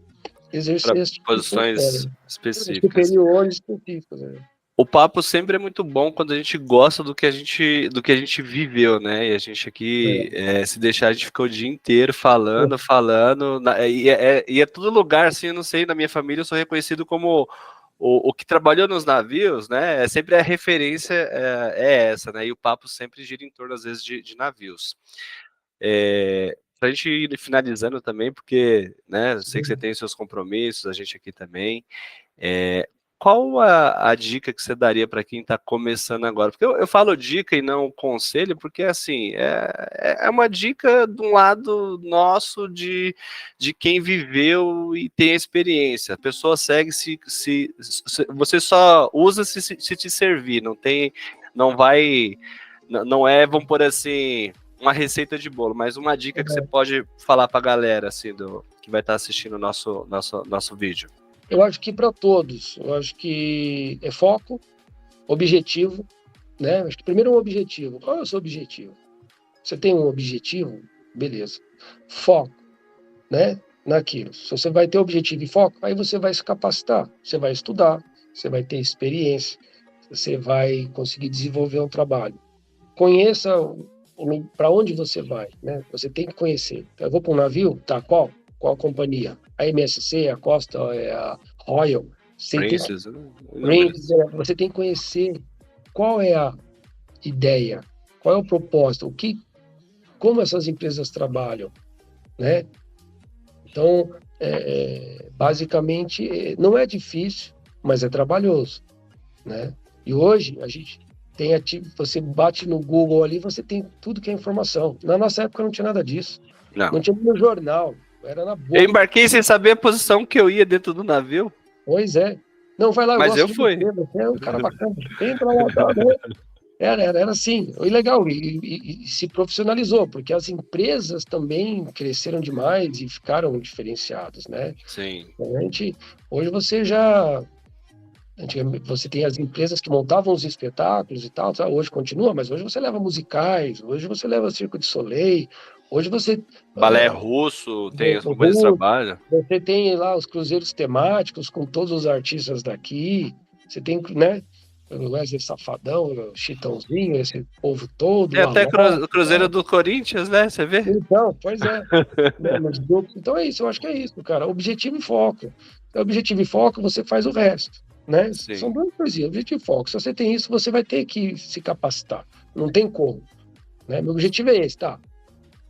exercer esse tipo posições específicas. superiores específicas. Né? O papo sempre é muito bom quando a gente gosta do que a gente viveu, né? E a gente aqui, se deixar, a gente ficou o dia inteiro falando, e é todo lugar, assim, eu não sei, na minha família eu sou reconhecido como o que trabalhou nos navios, né? Sempre a referência é essa, né? E o papo sempre gira em torno, às vezes, de navios. Pra gente ir finalizando também, porque, né, eu sei que você tem seus compromissos, a gente aqui também. Qual a dica que você daria para quem está começando agora? Porque eu falo dica e não conselho, porque assim é uma dica de um lado nosso de quem viveu e tem experiência. A pessoa segue se você só usa se te servir, não vai, não é, vamos por assim, uma receita de bolo, mas uma dica que você pode falar para a galera assim que vai estar assistindo o nosso vídeo. Eu acho que para todos, eu acho que é foco, objetivo, né? Acho que primeiro um objetivo. Qual é o seu objetivo? Você tem um objetivo? Beleza. Foco, né? Naquilo. Se você vai ter objetivo e foco, aí você vai se capacitar, você vai estudar, você vai ter experiência, você vai conseguir desenvolver um trabalho. Conheça para onde você vai, né? Você tem que conhecer. Então, eu vou para um navio, tá? Qual? Qual companhia? A MSC, a Costa, a Royal. Você tem que conhecer qual é a ideia, qual é o propósito, como essas empresas trabalham, né? Então, basicamente, não é difícil, mas é trabalhoso, né? E hoje a gente você bate no Google ali, você tem tudo que é informação. Na nossa época não tinha nada disso. Não tinha no jornal, era na boca. Eu embarquei sem saber a posição que eu ia dentro do navio. Pois é. Não, vai lá, mas eu fui. Você é um cara bacana. Entra lá, né? Era assim, e legal, e se profissionalizou, porque as empresas também cresceram demais e ficaram diferenciadas, né? Sim. Hoje você tem as empresas que montavam os espetáculos e tal, hoje continua, mas hoje você leva musicais, hoje você leva Circo de Soleil, hoje você... Balé russo, tem as companhias de trabalho. Você tem lá os cruzeiros temáticos com todos os artistas daqui, você tem, né, o Wesley Safadão, o Chitãozinho, esse povo todo. Tem até o Cruzeiro do Corinthians, né, você vê? Então, pois é. Então é isso, eu acho que é isso, cara, objetivo e foco. Objetivo e foco, você faz o resto. Né? São duas coisinhas, objetivo e foco. Se você tem isso, você vai ter que se capacitar. Não tem como. Né? Meu objetivo é esse, tá?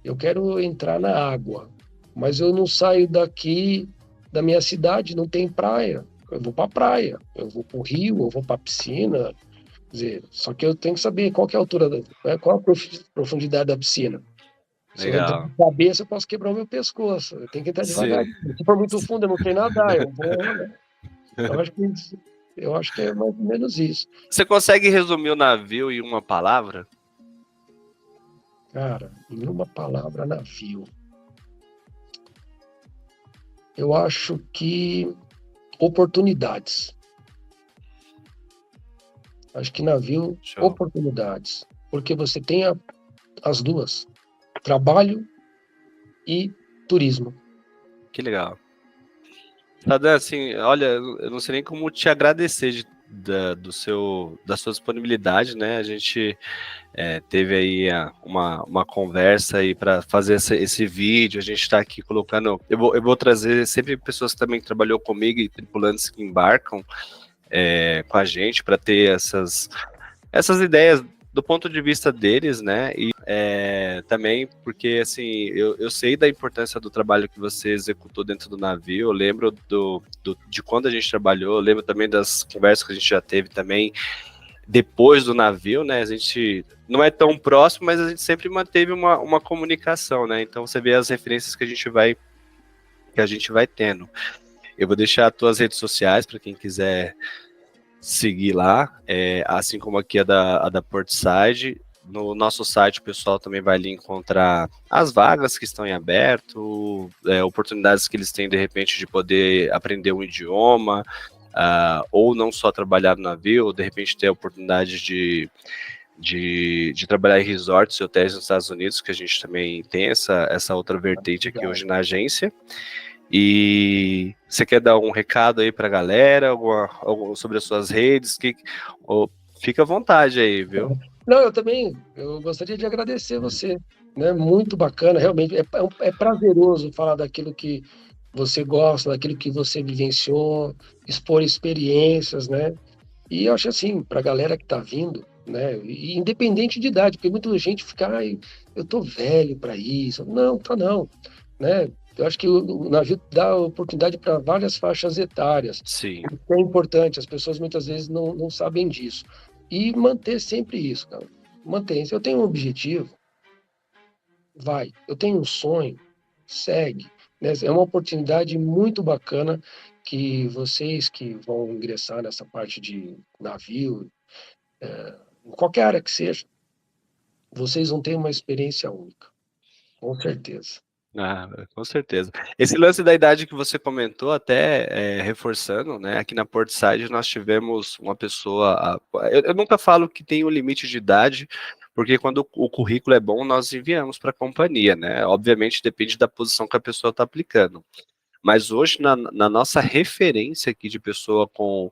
Eu quero entrar na água, mas eu não saio daqui da minha cidade, não tem praia. Eu vou para a praia, eu vou para o rio, eu vou para a piscina. Quer dizer, só que eu tenho que saber qual que é a altura, qual a profundidade da piscina. Se eu entrar de cabeça, eu posso quebrar o meu pescoço. Eu tenho que entrar devagar. Se for muito fundo, eu não sei nadar, eu vou, né? Eu acho que é mais ou menos isso. Você consegue resumir o navio em uma palavra? Cara, em uma palavra, navio. Eu acho que oportunidades. Acho que navio, oportunidades. Porque você tem as duas. Trabalho e turismo. Que legal. Sadan, assim, olha, eu não sei nem como te agradecer da sua disponibilidade, né? A gente teve aí uma conversa aí para fazer esse vídeo. A gente está aqui colocando. Eu vou trazer sempre pessoas também que trabalhou comigo e tripulantes que embarcam com a gente para ter essas ideias do ponto de vista deles, né? E também porque, assim, eu sei da importância do trabalho que você executou dentro do navio, eu lembro de quando a gente trabalhou, eu lembro também das conversas que a gente já teve também depois do navio, né? A gente não é tão próximo, mas a gente sempre manteve uma comunicação, né? Então você vê as referências que a gente vai tendo. Eu vou deixar as tuas redes sociais para quem quiser seguir lá, assim como aqui a da Portside. No nosso site o pessoal também vai ali encontrar as vagas que estão em aberto, oportunidades que eles têm de repente de poder aprender um idioma, ou não só trabalhar no navio, ou de repente ter a oportunidade de trabalhar em resorts e hotéis nos Estados Unidos, que a gente também tem essa outra vertente aqui hoje na agência. E você quer dar um recado aí para a galera, sobre as suas redes? Fica à vontade aí, viu? Não, eu gostaria de agradecer você, né? Muito bacana, realmente, é prazeroso falar daquilo que você gosta, daquilo que você vivenciou, expor experiências, né? E eu acho assim, para a galera que está vindo, né? E independente de idade, porque muita gente fica, ai, eu tô velho para isso. Não, tá não, né? Eu acho que o navio dá oportunidade para várias faixas etárias. Sim. É importante, as pessoas muitas vezes não sabem disso. E manter sempre isso, cara. Mantém. Se eu tenho um objetivo, vai. Eu tenho um sonho, segue. Né? É uma oportunidade muito bacana que vocês que vão ingressar nessa parte de navio, em qualquer área que seja, vocês vão ter uma experiência única, com certeza. Ah, com certeza. Esse lance da idade que você comentou, até reforçando, né? Aqui na Portside nós tivemos uma pessoa. Eu nunca falo que tem um limite de idade, porque quando o currículo é bom, nós enviamos para a companhia, né? Obviamente depende da posição que a pessoa está aplicando. Mas hoje, na nossa referência aqui de pessoa com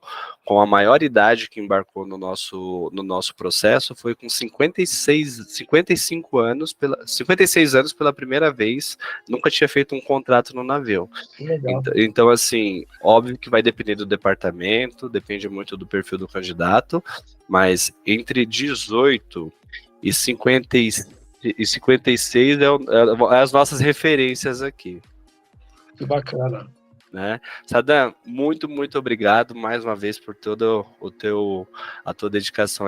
a maior idade que embarcou no nosso processo, foi com 55 anos, 56 anos pela primeira vez, nunca tinha feito um contrato no navio. Legal. Então, assim, óbvio que vai depender do departamento, depende muito do perfil do candidato, mas entre 18 e 56 é as nossas referências aqui. Que bacana. Né? Sadam, muito, muito obrigado mais uma vez por toda a tua dedicação.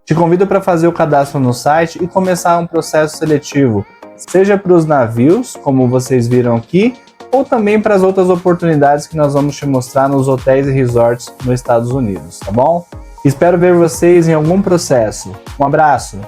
Te convido para fazer o cadastro no site e começar um processo seletivo, seja para os navios, como vocês viram aqui, ou também para as outras oportunidades que nós vamos te mostrar nos hotéis e resorts nos Estados Unidos, tá bom? Espero ver vocês em algum processo. Um abraço!